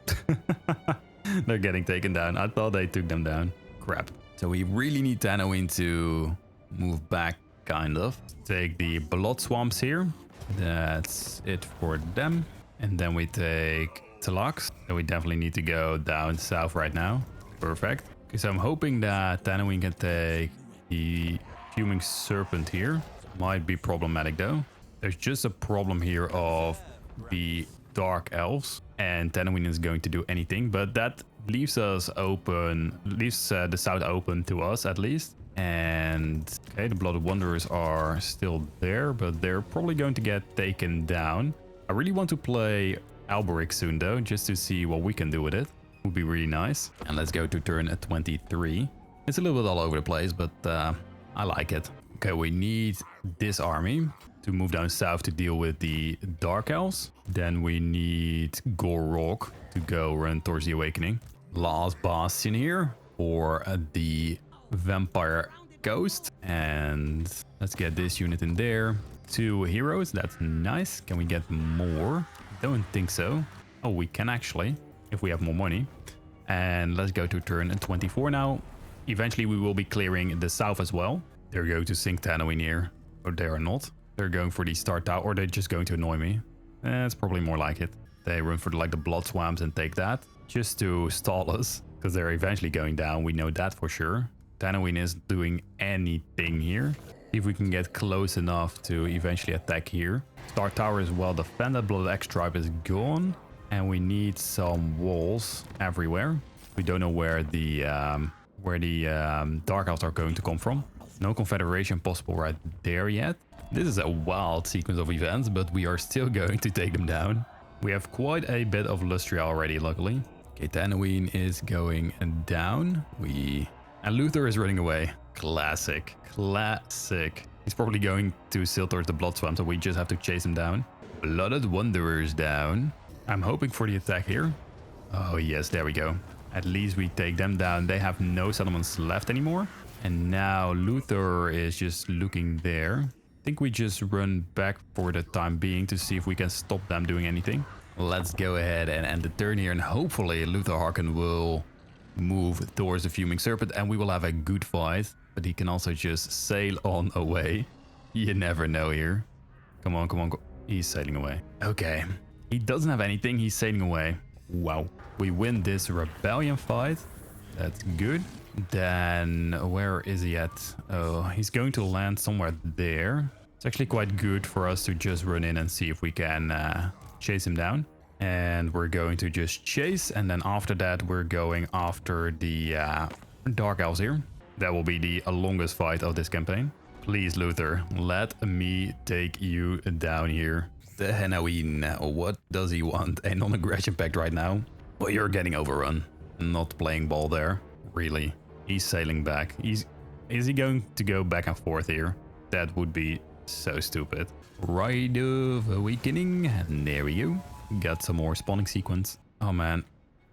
They're getting taken down. I thought they took them down. Crap. So we really need Tanawin to move back, kind of. Take the Blood Swamps here. That's it for them. And then we take Tlax. So we definitely need to go down south right now. Perfect. Okay, so I'm hoping that Tanawin can take the Fuming Serpent here. Might be problematic though. There's just a problem here of the Dark Elves. And Tanawin is going to do anything. But that leaves us open, leaves the south open to us at least. And okay, the Blooded Wanderers are still there, but they're probably going to get taken down. I really want to play Alberic soon though, just to see what we can do with it. Would be really nice. And let's go to turn 23. It's a little bit all over the place, but I like it. Okay, we need this army to move down south to deal with the Dark Elves. Then we need Gor-Rok to go run towards the Awakening. Last Bastion here for the Vampire Ghost. And let's get this unit in there. 2 heroes, that's nice. Can we get more? Don't think so. Oh, we can actually, if we have more money. And let's go to turn 24 now. Eventually we will be clearing the south as well. They're going to sink Tanawin here. Or they are not. They're going for the Star Tower, or they're just going to annoy me. It's probably more like it. They run for the Blood Swamps and take that. Just to stall us. Because they're eventually going down. We know that for sure. Tanawin isn't doing anything here. See if we can get close enough to eventually attack here. Star Tower is well defended. Blood X Tribe is gone. And we need some walls everywhere. We don't know where the Dark Elves are going to come from. No Confederation possible right there yet. This is a wild sequence of events, but we are still going to take them down. We have quite a bit of Lustria already, luckily. Okay, Tanawin is going down. And Luther is running away. Classic. Classic. He's probably going to sail towards the Blood Swamp, so we just have to chase him down. Blooded Wanderers down. I'm hoping for the attack here. Oh yes, there we go. At least we take them down. They have no settlements left anymore. And now Luther is just looking there. I think we just run back for the time being to see if we can stop them doing anything. Let's go ahead and end the turn here. And hopefully Luther Harken will move towards the Fuming Serpent and we will have a good fight. But he can also just sail on away. You never know here. Come on, come on. He's sailing away. Okay. He doesn't have anything. He's sailing away. Wow. We win this rebellion fight. That's good. Then where is he at? Oh, he's going to land somewhere there. It's actually quite good for us to just run in and see if we can chase him down. And we're going to just chase. And then after that, we're going after the Dark Elves here. That will be the longest fight of this campaign. Please, Luther, let me take you down here. The Hanawin, what does he want? A non-aggression pact right now? Well, you're getting overrun. Not playing ball there. Really. He's sailing back. Is he going to go back and forth here? That would be so stupid. Rite of Awakening. And there we go. Got some more spawning sequence. Oh man.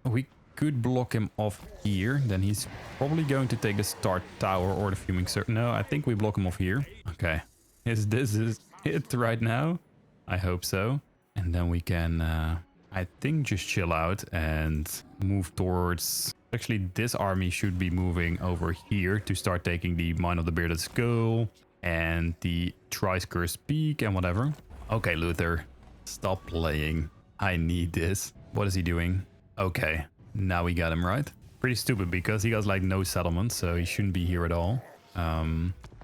We could block him off here. Then he's probably going to take the Star Tower or the Fuming Serpent. No, I think we block him off here. Okay. Is this it right now? I hope so. And then we can, I think, just chill out and move towards... Actually, this army should be moving over here to start taking the Mine of the Bearded Skull and the Triskers Peak and whatever. Okay, Luther, stop playing. I need this. What is he doing? Okay, now we got him right. Pretty stupid because he got like no settlement, so he shouldn't be here at all.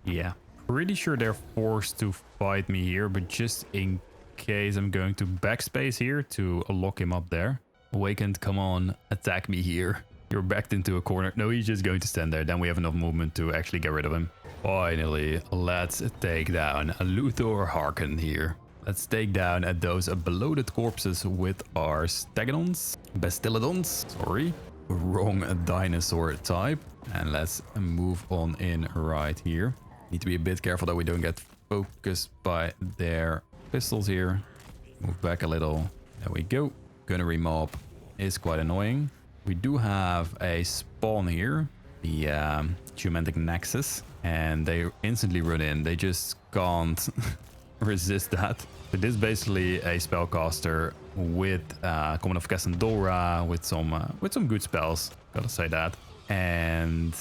Yeah, pretty sure they're forced to fight me here, but just in case I'm going to backspace here to lock him up there. Awakened, come on, attack me here. You're backed into a corner. No, he's just going to stand there. Then we have enough movement to actually get rid of him. Finally, let's take down Luthor Harken here. Let's take down those bloated corpses with our Stegodons. Bastillodons, sorry. Wrong dinosaur type. And let's move on in right here. Need to be a bit careful that we don't get focused by their pistols here. Move back a little. There we go. Gunnery mob is quite annoying. We do have a spawn here. The Geomantic Nexus. And they instantly run in. They just can't resist that. So this is basically a spellcaster with Common of Cassandora, with some good spells. Gotta say that. And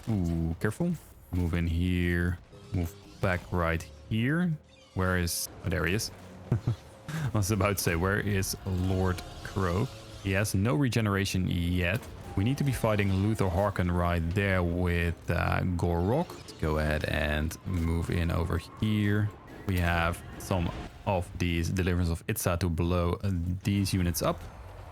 ooh, careful. Move in here. Move back right here. Where is? Oh, there he is. I was about to say, where is Lord Crow? He has no regeneration yet. We need to be fighting Luthor Harken right there with Gor-Rok. Let's go ahead and move in over here. We have some of these Deliverance of Itza to blow these units up.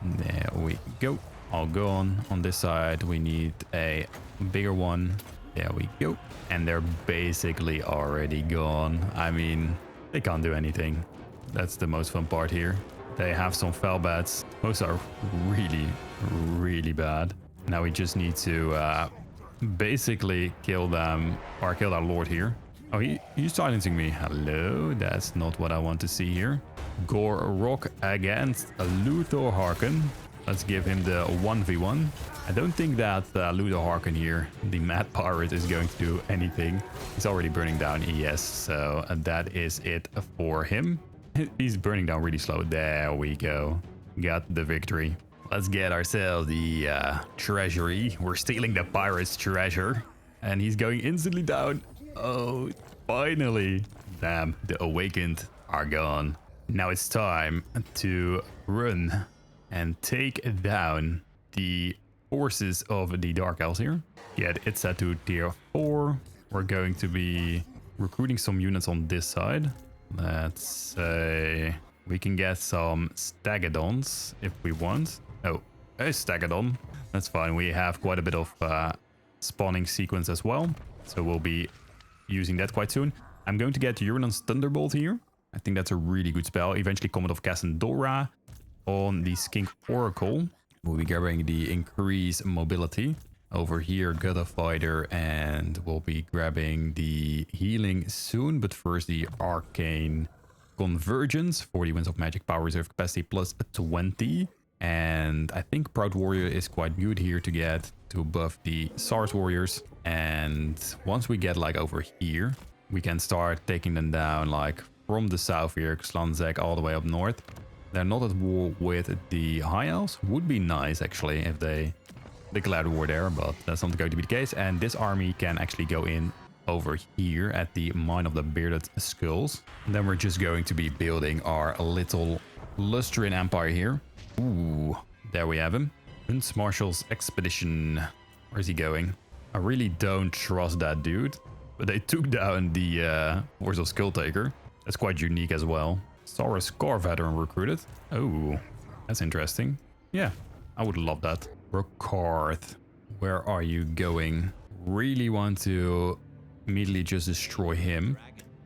There we go. All gone. On this side, we need a bigger one. There we go. And they're basically already gone. I mean, they can't do anything. That's the most fun part here. They have some foul bats. Most are really, really bad. Now we just need to basically kill them, or kill our lord here. Oh, he's silencing me. Hello, that's not what I want to see here. Gor-Rok against Luthor Harken. Let's give him the 1v1. I don't think that Luthor Harken here, the Mad Pirate, is going to do anything. He's already burning down ES, so that is it for him. He's burning down really slow. There we go. Got the victory. Let's get ourselves the treasury. We're stealing the pirate's treasure. And he's going instantly down. Oh, finally. Damn, the awakened are gone. Now it's time to run and take down the forces of the Dark Elves here. Get it set to tier 4. We're going to be recruiting some units on this side. Let's say we can get some Stegodons if we want. Oh, a Stegodon. That's fine. We have quite a bit of spawning sequence as well. So we'll be using that quite soon. I'm going to get Uranus Thunderbolt here. I think that's a really good spell. Eventually Comet of Cassandora on the Skink Oracle. We'll be grabbing the increased mobility. Over here, Gutter Fighter, and we'll be grabbing the healing soon. But first, the Arcane Convergence. 40 Winds of Magic Power Reserve Capacity plus 20. And I think Proud Warrior is quite good here to get to buff the SARS Warriors. And once we get like over here, we can start taking them down like from the south here, Slanzek, all the way up north. They're not at war with the High Elves. Would be nice actually if they declared war there, but that's not going to be the case. And this army can actually go in over here at the Mine of the Bearded Skulls. And then we're just going to be building our little Lustrian Empire here. Ooh, there we have him. Prince Marshall's Expedition. Where's he going? I really don't trust that dude. But they took down the Force of Skulltaker. That's quite unique as well. Saw a Scar veteran recruited. Oh, that's interesting. Yeah, I would love that. Ricard, where are you going? Really want to immediately just destroy him.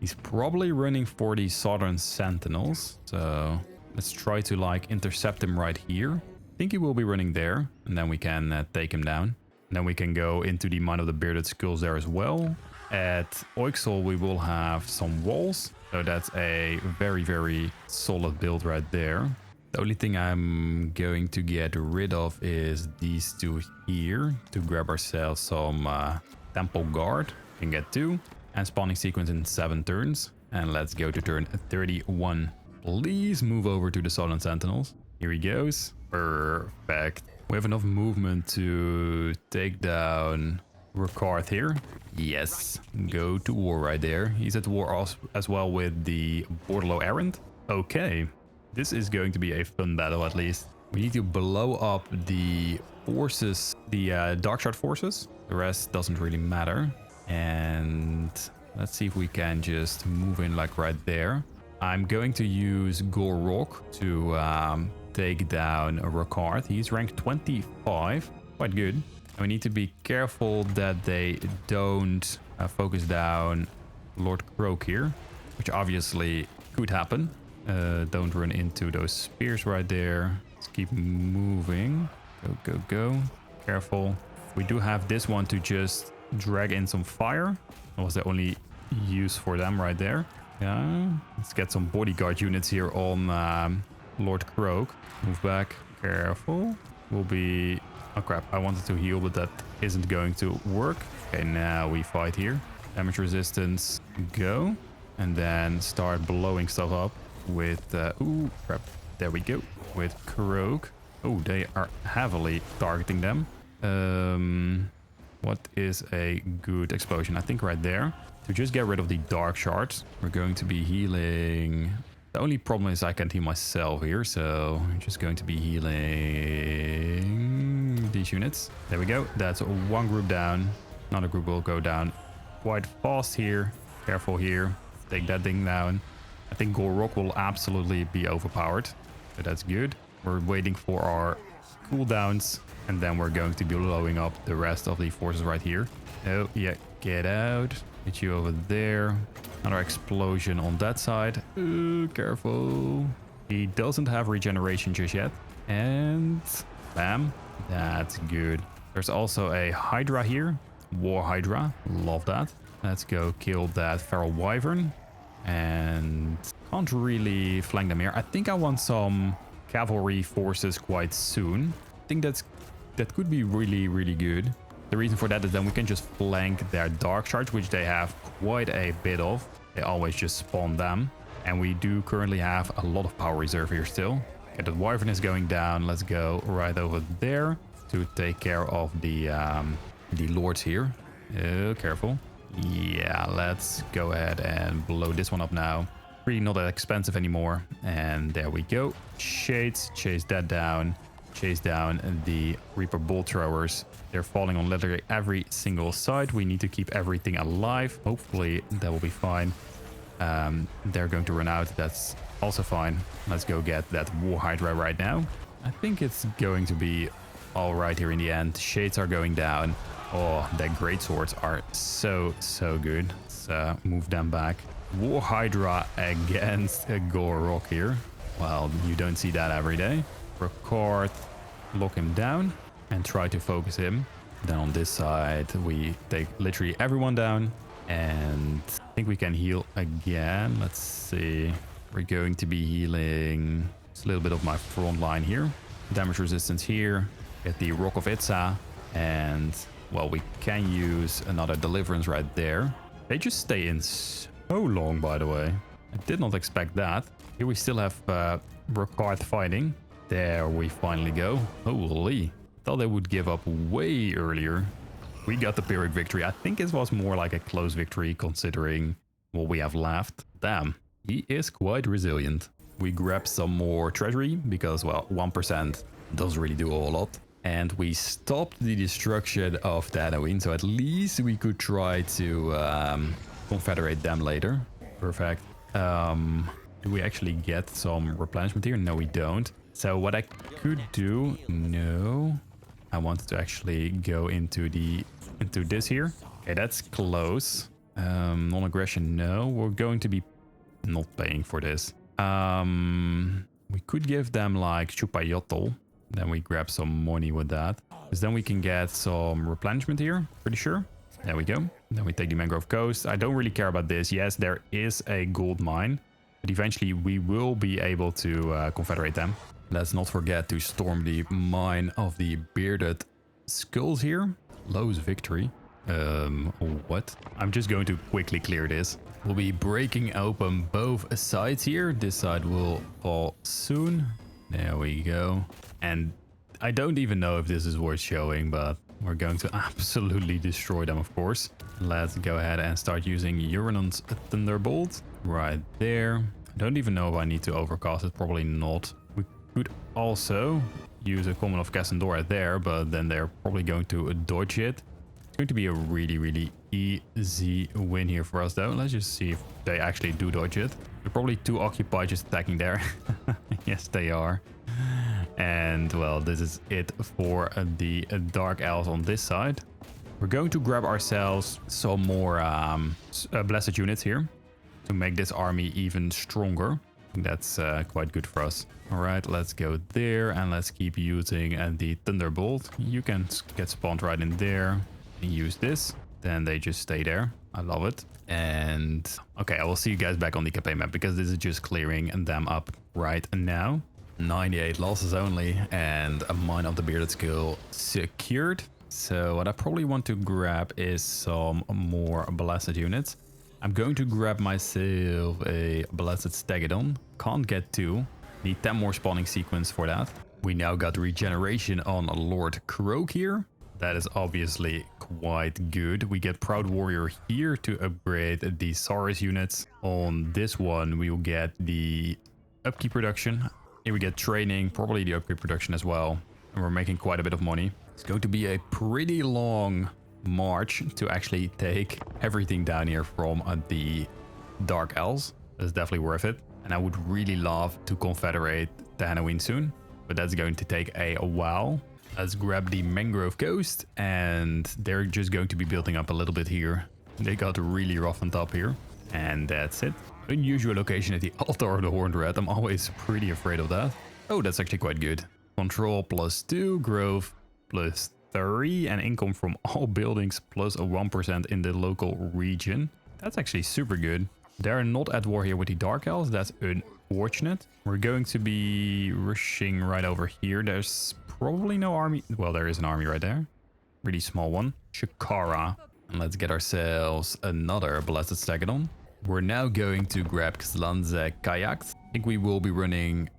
He's probably running for the Southern Sentinels. So let's try to like intercept him right here. I think he will be running there. And then we can take him down. And then we can go into the Mine of the Bearded Skulls there as well. At Oixel we will have some walls. So that's a very, very solid build right there. The only thing I'm going to get rid of is these two here to grab ourselves some Temple Guard. We can get 2 and spawning sequence in 7 turns. And let's go to turn 31. Please move over to the Southern Sentinels. Here he goes. Perfect. We have enough movement to take down Ricard here. Yes, go to war right there. He's at war as well with the Bordello Errant. Okay. This is going to be a fun battle, at least. We need to blow up the forces, the Darkshard forces. The rest doesn't really matter. And let's see if we can just move in like right there. I'm going to use Gor-Rok to take down Rokard. He's ranked 25. Quite good. And we need to be careful that they don't focus down Lord Gor-Rok here, which obviously could happen. Don't run into those spears right there. Let's keep moving. Go, go, go. Careful. We do have this one to just drag in some fire. That was the only use for them right there. Yeah. Let's get some bodyguard units here on Lord Gor-Rok. Move back. Careful. We'll be... Oh crap, I wanted to heal, but that isn't going to work. Okay, now we fight here. Damage resistance, go. And then start blowing stuff up with... ooh, crap. There we go. With Gor-Rok. Oh, they are heavily targeting them. What is a good explosion? I think right there. To just get rid of the dark shards, we're going to be healing... The only problem is I can't heal myself here, so I'm just going to be healing these units. There we go. That's one group down. Another group will go down quite fast here. Careful here. Take that thing down. I think Gor-Rok will absolutely be overpowered, so that's good. We're waiting for our cooldowns, and then we're going to be blowing up the rest of the forces right here. Oh, yeah, get out. Get you over there. Another explosion on that side. Careful. He doesn't have regeneration just yet. And bam. That's good. There's also a Hydra here. War Hydra. Love that. Let's go kill that Feral Wyvern. And can't really flank them here. I think I want some cavalry forces quite soon. I think that could be really, really good. The reason for that is then we can just flank their dark shards, which they have quite a bit of. They always just spawn them. And we do currently have a lot of power reserve here still. Okay, the Wyvern is going down. Let's go right over there to take care of the lords here. Oh, careful. Yeah, let's go ahead and blow this one up now. Really not that expensive anymore. And there we go. Shades, chase that down. Chase down the Reaper bolt throwers. They're falling on literally every single side. We need to keep everything alive. Hopefully that will be fine. They're going to run out. That's also fine. Let's go get that War Hydra right now. I think it's going to be all right here in the end. Shades are going down. Oh, their great swords are so good. Let's move them back. War Hydra against a Gor-Rok here. Well, you don't see that every day. Record, lock him down and try to focus him. Then on this side we take literally everyone down, and I think we can heal again. Let's see, we're going to be healing just a little bit of my front line here. Damage resistance here, get the Rock of Itza, and well, we can use another deliverance right there. They just stay in so long, by the way. I did not expect that. Here we still have Rokard fighting. There we finally go. Holy. Thought they would give up way earlier. We got the Pyrrhic victory. I think it was more like a close victory considering what we have left. Damn, he is quite resilient. We grab some more treasury because, well, 1% doesn't really do a whole lot. And we stopped the destruction of Tatooine, so at least we could try to confederate them later. Perfect. Do we actually get some replenishment here? No, we don't. So what I could do, no, I wanted to actually go into this here. Okay, that's close. Non-aggression, no. We're going to be not paying for this. We could give them like Chupayotl. Then we grab some money with that. Because then we can get some replenishment here, pretty sure. There we go. Then we take the Mangrove Coast. I don't really care about this. Yes, there is a gold mine. But eventually we will be able to confederate them. Let's not forget to storm the mine of the Bearded Skulls here. Lowe's victory. What? I'm just going to quickly clear this. We'll be breaking open both sides here. This side will fall soon. There we go. And I don't even know if this is worth showing, but we're going to absolutely destroy them, of course. Let's go ahead and start using Uranon's Thunderbolt right there. I don't even know if I need to overcast it. Probably not. We could also use a Common of Cassandora there, but then they're probably going to dodge it. It's going to be a really easy win here for us, though. Let's just see if they actually do dodge it. They're probably too occupied just attacking there. Yes, they are. And well, this is it for the Dark Elves on this side. We're going to grab ourselves some more blessed units here to make this army even stronger. I think that's quite good for us. All right, let's go there and let's keep using the Thunderbolt. You can get spawned right in there and use this. Then they just stay there. I love it. And okay, I will see you guys back on the campaign map because this is just clearing them up right now. 98 losses only and a Mine of the Bearded Skull secured. So what I probably want to grab is some more blessed units. I'm going to grab myself a blessed Stegodon. Can't get 2. Need 10 more spawning sequence for that. We now got regeneration on Lord Gor-Rok here. That is obviously quite good. We get Proud Warrior here to upgrade the Saurus units. On this one, we will get the upkeep production. Here we get training, probably the upgrade production as well. And we're making quite a bit of money. It's going to be a pretty long march to actually take everything down here from the Dark Elves. That's definitely worth it. And I would really love to confederate the Halloween soon, but that's going to take a while. Let's grab the Mangrove Coast, and they're just going to be building up a little bit here. They got really rough on top here, and that's it. Unusual location at the altar of the Horned Rat. I'm always pretty afraid of that. Oh, that's actually quite good. Control +2, growth +3, and income from all buildings +1% in the local region. That's actually super good. They're not at war here with the Dark Elves. That's unfortunate. We're going to be rushing right over here. There's probably no army. Well, there is an army right there. Really small one. Shakara. And let's get ourselves another Blessed Stegodon. We're now going to grab Xlanze kayaks. I think we will be running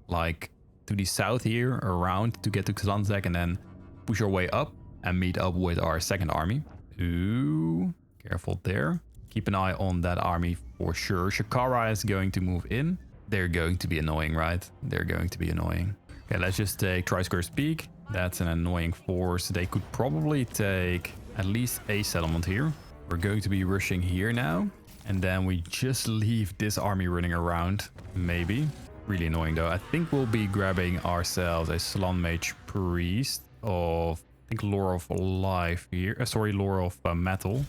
like to the south here around to get to Xlanze and then push our way up and meet up with our second army. Ooh, careful there. Keep an eye on that army for sure. Shakara is going to move in. They're going to be annoying, right? They're going to be annoying. Okay, let's just take Triscore's Peak. That's an annoying force. They could probably take at least a settlement here. We're going to be rushing here now. And then we just leave this army running around, maybe. Really annoying though. I think we'll be grabbing ourselves a Slan Mage Priest of, I think, Lore of Life here. Lore of Metal.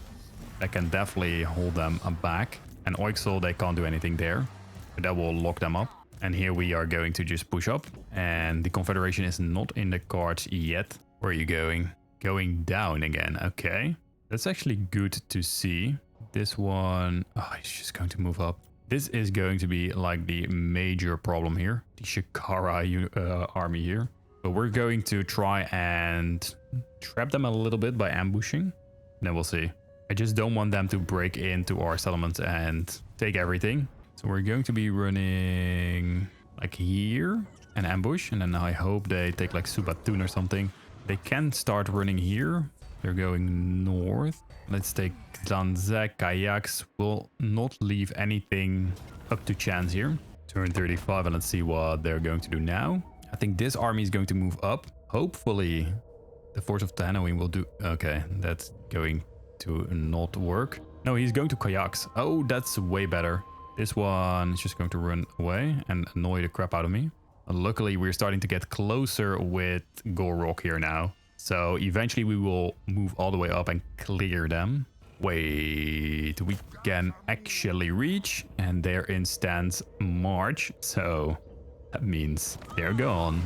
That can definitely hold them back. And Oixel, they can't do anything there. But that will lock them up. And here we are going to just push up. And the Confederation is not in the cards yet. Where are you going? Going down again. Okay. That's actually good to see. This one, oh, he's just going to move up. This is going to be like the major problem here. The Shakara army here. But we're going to try and trap them a little bit by ambushing. Then we'll see. I just don't want them to break into our settlements and take everything. So we're going to be running like here and ambush. And then I hope they take like Subatun or something. They can start running here. They're going north. Let's take Xlanze kayaks. Will not leave anything up to chance here. Turn 35 and let's see what they're going to do now. I think this army is going to move up. Hopefully the Force of Halloween will do. Okay, that's going to not work. No, he's going to kayaks. Oh, that's way better. This one is just going to run away and annoy the crap out of me. Luckily, we're starting to get closer with Gor-Rok here now. So eventually we will move all the way up and clear them. Wait, we can actually reach and they're in stance march. So that means they're gone.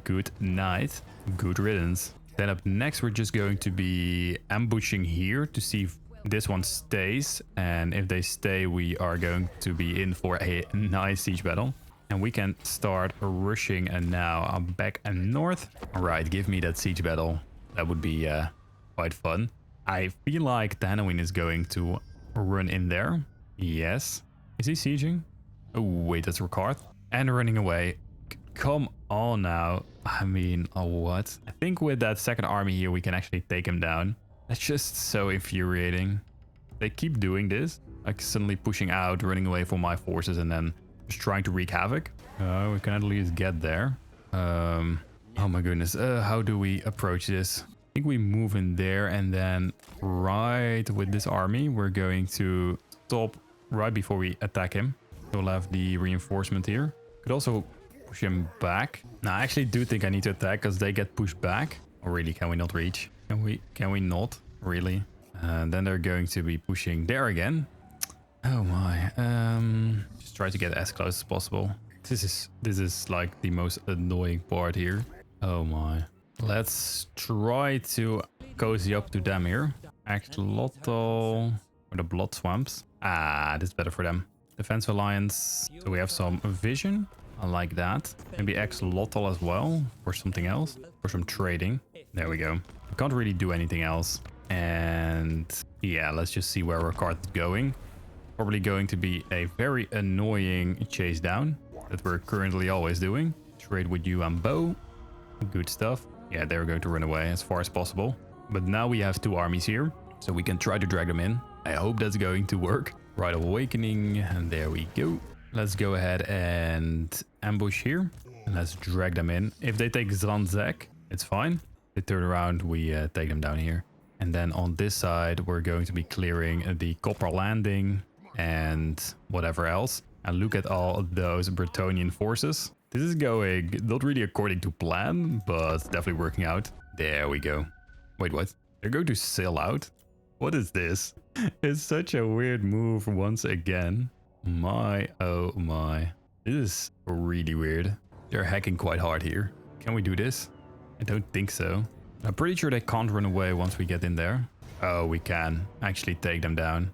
Good night. Good riddance. Then up next, we're just going to be ambushing here to see if this one stays. And if they stay, we are going to be in for a nice siege battle. And we can start rushing and now back and north. All right, give me that siege battle. That would be quite fun. I feel like the Halloween is going to run in there. Yes. Is he sieging? Oh, wait, that's Ricard. And running away. Come on now. I mean, what? I think with that second army here, we can actually take him down. That's just so infuriating. They keep doing this. Like suddenly pushing out, running away from my forces and then just trying to wreak havoc. We can at least get there. Oh my goodness. How do we approach this? I think we move in there and then right with this army, we're going to stop right before we attack him. We'll have the reinforcement here. Could also push him back Now, I actually do think I need to attack because they get pushed back. Or really, can we not reach? Can we not? Really? And then they're going to be pushing there again. Oh my. Just try to get as close as possible. This is like the most annoying part here. Oh my. Let's try to cozy up to them here. Axolotl or the blood swamps. Ah, this is better for them. Defense Alliance. So we have some vision. I like that. Maybe Axolotl as well for something else. For some trading. There we go. We can't really do anything else. And yeah, let's just see where our card is going. Probably going to be a very annoying chase down that we're currently always doing. Trade with you and Bo. Good stuff. Yeah, they're going to run away as far as possible. But now we have 2 armies here, so we can try to drag them in. I hope that's going to work. Right of Awakening, and there we go. Let's go ahead and ambush here. And let's drag them in. If they take Zanzek, it's fine. They turn around, we take them down here. And then on this side, we're going to be clearing the Copper Landing and whatever else. And look at all those Bretonnian forces. This is going not really according to plan, but definitely working out. There we go. Wait, what? They're going to sail out? What is this? It's such a weird move once again. My, oh my. This is really weird. They're hacking quite hard here. Can we do this? I don't think so. I'm pretty sure they can't run away once we get in there. Oh, we can actually take them down.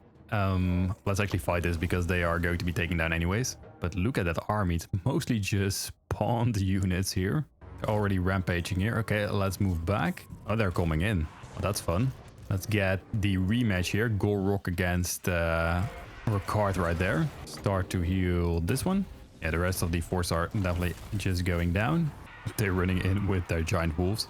Let's actually fight this because they are going to be taken down anyways. But look at that army. It's mostly just spawned units here. They're already rampaging here. Okay, let's move back. Oh, they're coming in. Well, that's fun. Let's get the rematch here. Gor-Rok against Ricard right there. Start to heal this one. Yeah, the rest of the force are definitely just going down. They're running in with their giant wolves.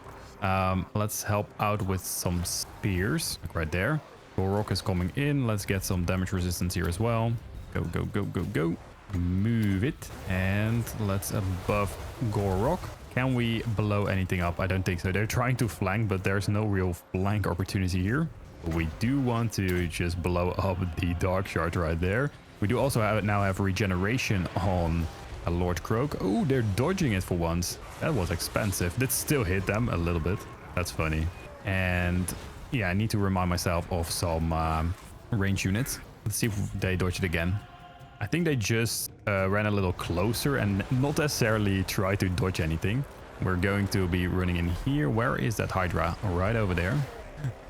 Let's help out with some spears. Like right there. Gor-Rok is coming in. Let's get some damage resistance here as well. Go, go, go, go, go. Move it. And let's buff Gor-Rok. Can we blow anything up? I don't think so. They're trying to flank, but there's no real flank opportunity here. But we do want to just blow up the Dark Shard right there. We do also now have regeneration on a Lord Croak. Oh, they're dodging it for once. That was expensive. Did still hit them a little bit. That's funny. And yeah, I need to remind myself of some range units. Let's see if they dodge it again. I think they just ran a little closer and not necessarily try to dodge anything. We're going to be running in here. Where is that Hydra? Right over there.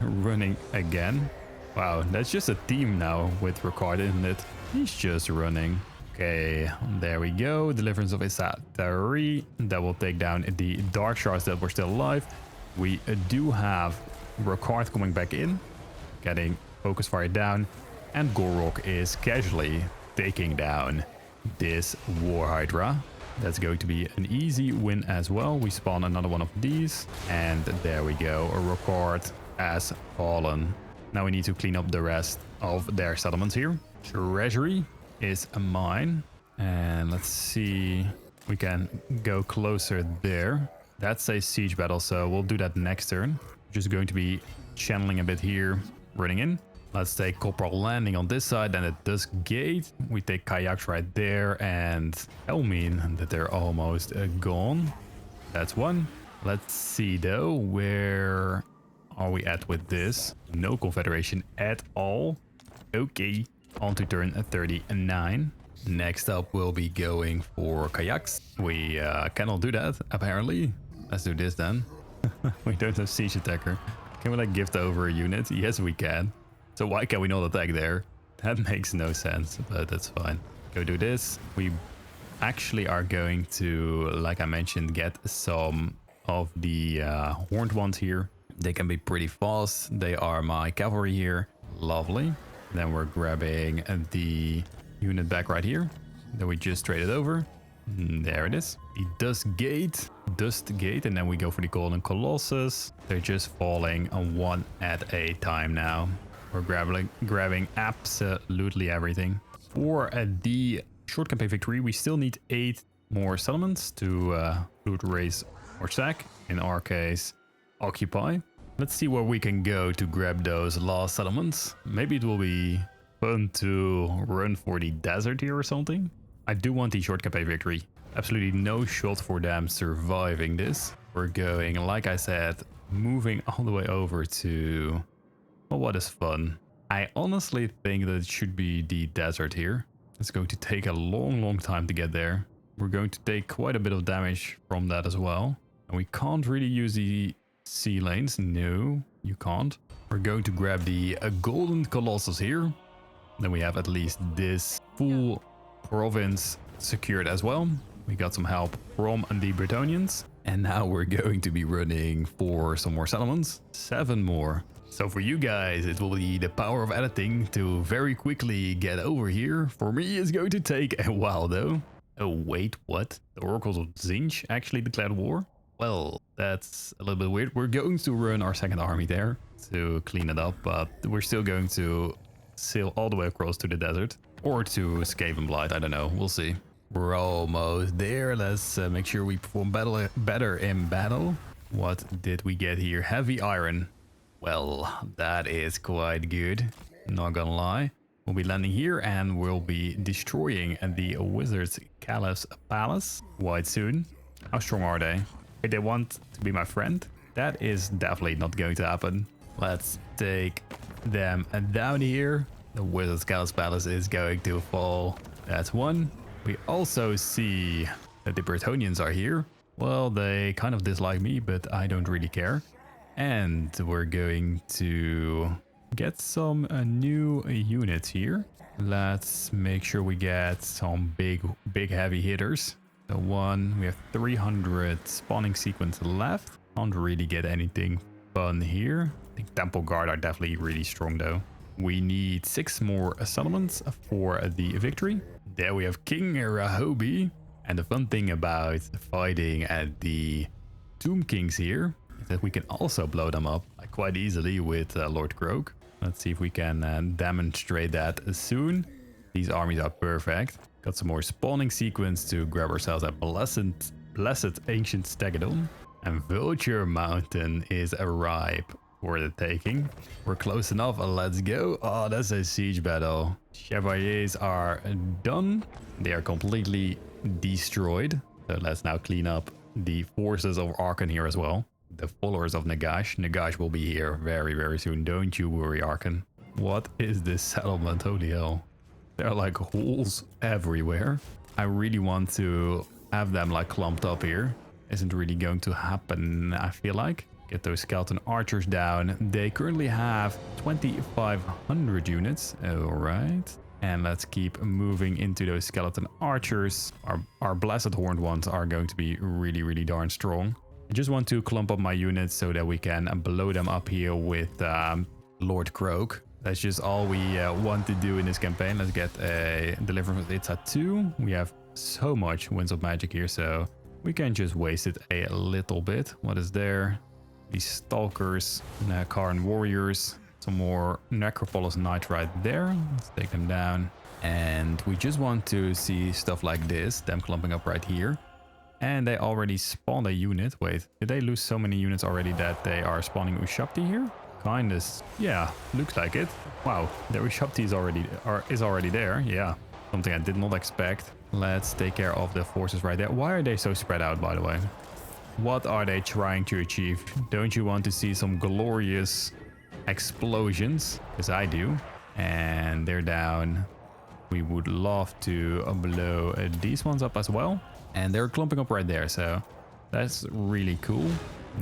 Running again. Wow, that's just a team now with Ricard, isn't it? He's just running. Okay, there we go. Deliverance of Isatari. That will take down the Dark Shards that were still alive. We do have Ricard coming back in. Getting Focus Fire down. And Gor-Rok is casually taking down this War Hydra. That's going to be an easy win as well. We spawn another one of these. And there we go. A Ricard has fallen. Now we need to clean up the rest of their settlements here. Treasury is mine. And let's see. We can go closer there. That's a siege battle, so we'll do that next turn. Just going to be channeling a bit here, running in. Let's take Copper Landing on this side, and at Dusk Gate. We take Kayaks right there, and that'll mean that they're almost gone. That's one. Let's see though, where are we at with this? No Confederation at all. Okay, on to turn 39. Next up, we'll be going for Kayaks. We cannot do that, apparently. Let's do this then. We don't have Siege Attacker. Can we like gift over a unit? Yes, we can. So why can we not attack there? That makes no sense, but that's fine. Go do this. We actually are going to, like I mentioned, get some of the horned ones here. They can be pretty fast. They are my cavalry here. Lovely. Then we're grabbing the unit back right here that we just traded over. There it is. The Dust Gate, and then we go for the Golden Colossus. They're just falling one at a time now. We're grabbing absolutely everything. For the short campaign victory, we still need 8 more settlements to loot, raise, or sack. In our case, occupy. Let's see where we can go to grab those last settlements. Maybe it will be fun to run for the desert here or something. I do want the short campaign victory. absolutely no shot for them surviving this. We're going, like I said, moving all the way over to, well, what is fun? I honestly think that it should be the desert here. It's going to take a long time to get there. We're going to take quite a bit of damage from that as well. And we can't really use the sea lanes. No, you can't. We're going to grab the Golden Colossus here. Then we have at least this full province secured as well. We got some help from the Bretonians. And now we're going to be running for some more settlements. 7 more. So for you guys, it will be the power of editing to very quickly get over here. For me, it's going to take a while though. Oh wait, what? The Oracles of Zinj actually declared war? Well, that's a little bit weird. We're going to run our second army there to clean it up, but we're still going to sail all the way across to the desert. Or to Skaven Blight, I don't know. We'll see. We're almost there. Let's make sure we perform better in battle. What did we get here? Heavy iron. Well, that is quite good. Not gonna lie. We'll be landing here and we'll be destroying the Wizard's Caliph's Palace quite soon. How strong are they? If they want to be my friend, that is definitely not going to happen. Let's take them down here. The Wizard's Caliph's Palace is going to fall. That's one. We also see that the Bretonians are here. Well, they kind of dislike me, but I don't really care. And we're going to get some new units here. Let's make sure we get some big heavy hitters. So we have 300 spawning sequence left. Can't really get anything fun here. I think Temple Guard are definitely really strong though. We need 6 more settlements for the victory. There we have King Rahobi. And the fun thing about fighting at the Tomb Kings here is that we can also blow them up quite easily with Lord Gor-Rok. Let's see if we can demonstrate that soon. These armies are perfect. Got some more spawning sequence to grab ourselves a blessed ancient Stegadon. And Vulture Mountain is ripe for the taking. We're close enough. Let's go. Oh, that's a siege battle. Chevaliers are done. They are completely destroyed. So let's now clean up the forces of Arkan here as well. The followers of Nagash. Nagash will be here very soon. Don't you worry, Arkan. What is this settlement? Holy hell. There are like holes everywhere. I really want to have them like clumped up here. Isn't really going to happen, I feel like. Get those skeleton archers down. They currently have 2,500 units. All right. And let's keep moving into those skeleton archers. Our blessed horned ones are going to be really darn strong. I just want to clump up my units so that we can blow them up here with Lord Gor-Rok. That's just all we want to do in this campaign. Let's get a Deliverance with Itza 2. We have so much Winds of Magic here, so we can just waste it a little bit. What is there? These Stalkers, Karn Warriors. Some more Necropolis Knight right there. Let's take them down. And we just want to see stuff like this. Them clumping up right here. And they already spawned a unit. Wait, did they lose so many units already that they are spawning Ushabti here? Kinda, yeah, looks like it. Wow, the Ushabti is already there. Yeah, something I did not expect. Let's take care of the forces right there. Why are they so spread out, by the way? What are they trying to achieve? Don't you want to see some glorious explosions? Because I do. And they're down. We would love to blow these ones up as well. And they're clumping up right there, so that's really cool.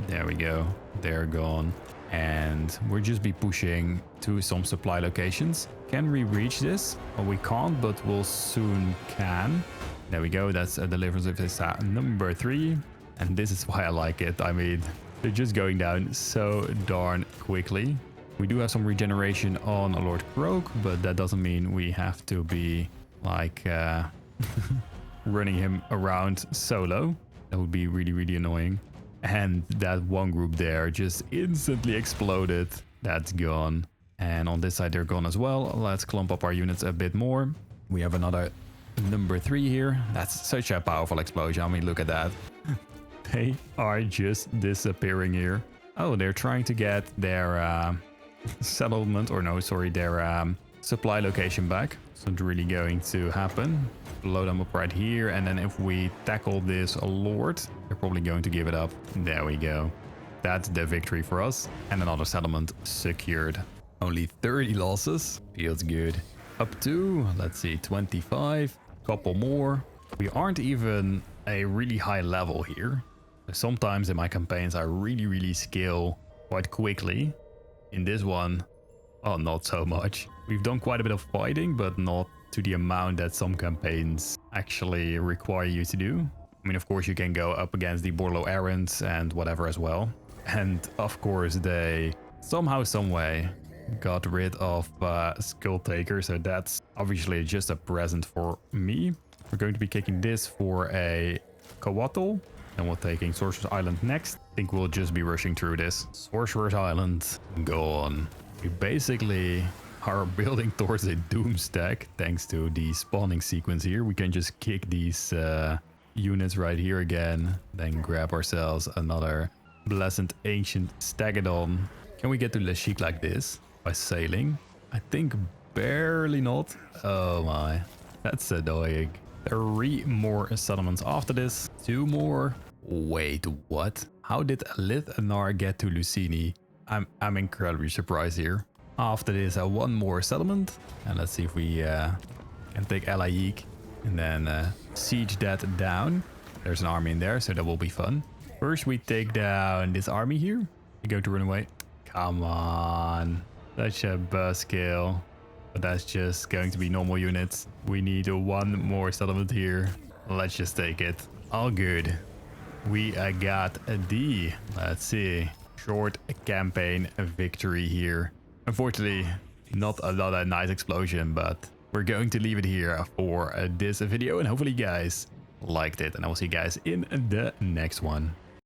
There we go. They're gone. And we'll just be pushing to some supply locations. Can we reach this? Well, we can't, but we'll soon can. There we go. That's a Deliverance of Issa number 3. And this is why I like it. I mean, they're just going down so darn quickly. We do have some regeneration on Lord Gor-Rok, but that doesn't mean we have to be like running him around solo. That would be really annoying. And that one group there just instantly exploded. That's gone. And on this side, they're gone as well. Let's clump up our units a bit more. We have another number 3 here. That's such a powerful explosion. I mean, look at that. They are just disappearing here. Oh, they're trying to get their settlement, or no, sorry, their supply location back. It's not really going to happen. Load them up right here. And then if we tackle this lord, they're probably going to give it up. There we go. That's the victory for us. And another settlement secured. Only 30 losses. Feels good. Up to, let's see, 25. Couple more. We aren't even a really high level here. Sometimes in my campaigns I really scale quite quickly. In this one, oh, not so much. We've done quite a bit of fighting, but not to the amount that some campaigns actually require you to do. I mean, of course, you can go up against the Borlo Errands and whatever as well. And of course, they somehow, some way got rid of Skull Taker. So that's obviously just a present for me. We're going to be kicking this for a Coatl. And we're taking Sorcerer's Island next. I think we'll just be rushing through this. Sorcerer's Island, go on. We basically are building towards a doom stack thanks to the spawning sequence here. We can just kick these units right here again. Then grab ourselves another Blessed Ancient Stagadon. Can we get to Lashik like this? By sailing? I think barely not. Oh my, that's annoying. 3 more settlements after this. 2 more. Wait, what? How did Lith-Anar get to Lucini? I'm incredibly surprised here. After this, 1 more settlement. And let's see if we can take Elayik and then siege that down. There's an army in there, so that will be fun. First, we take down this army here. You go to run away. Come on. Such a buzzkill. But that's just going to be normal units. We need 1 more settlement here. Let's just take it. All good. We got a D. Let's see. Short campaign victory here. Unfortunately, not a nice explosion, but we're going to leave it here for this video. And hopefully you guys liked it. And I will see you guys in the next one.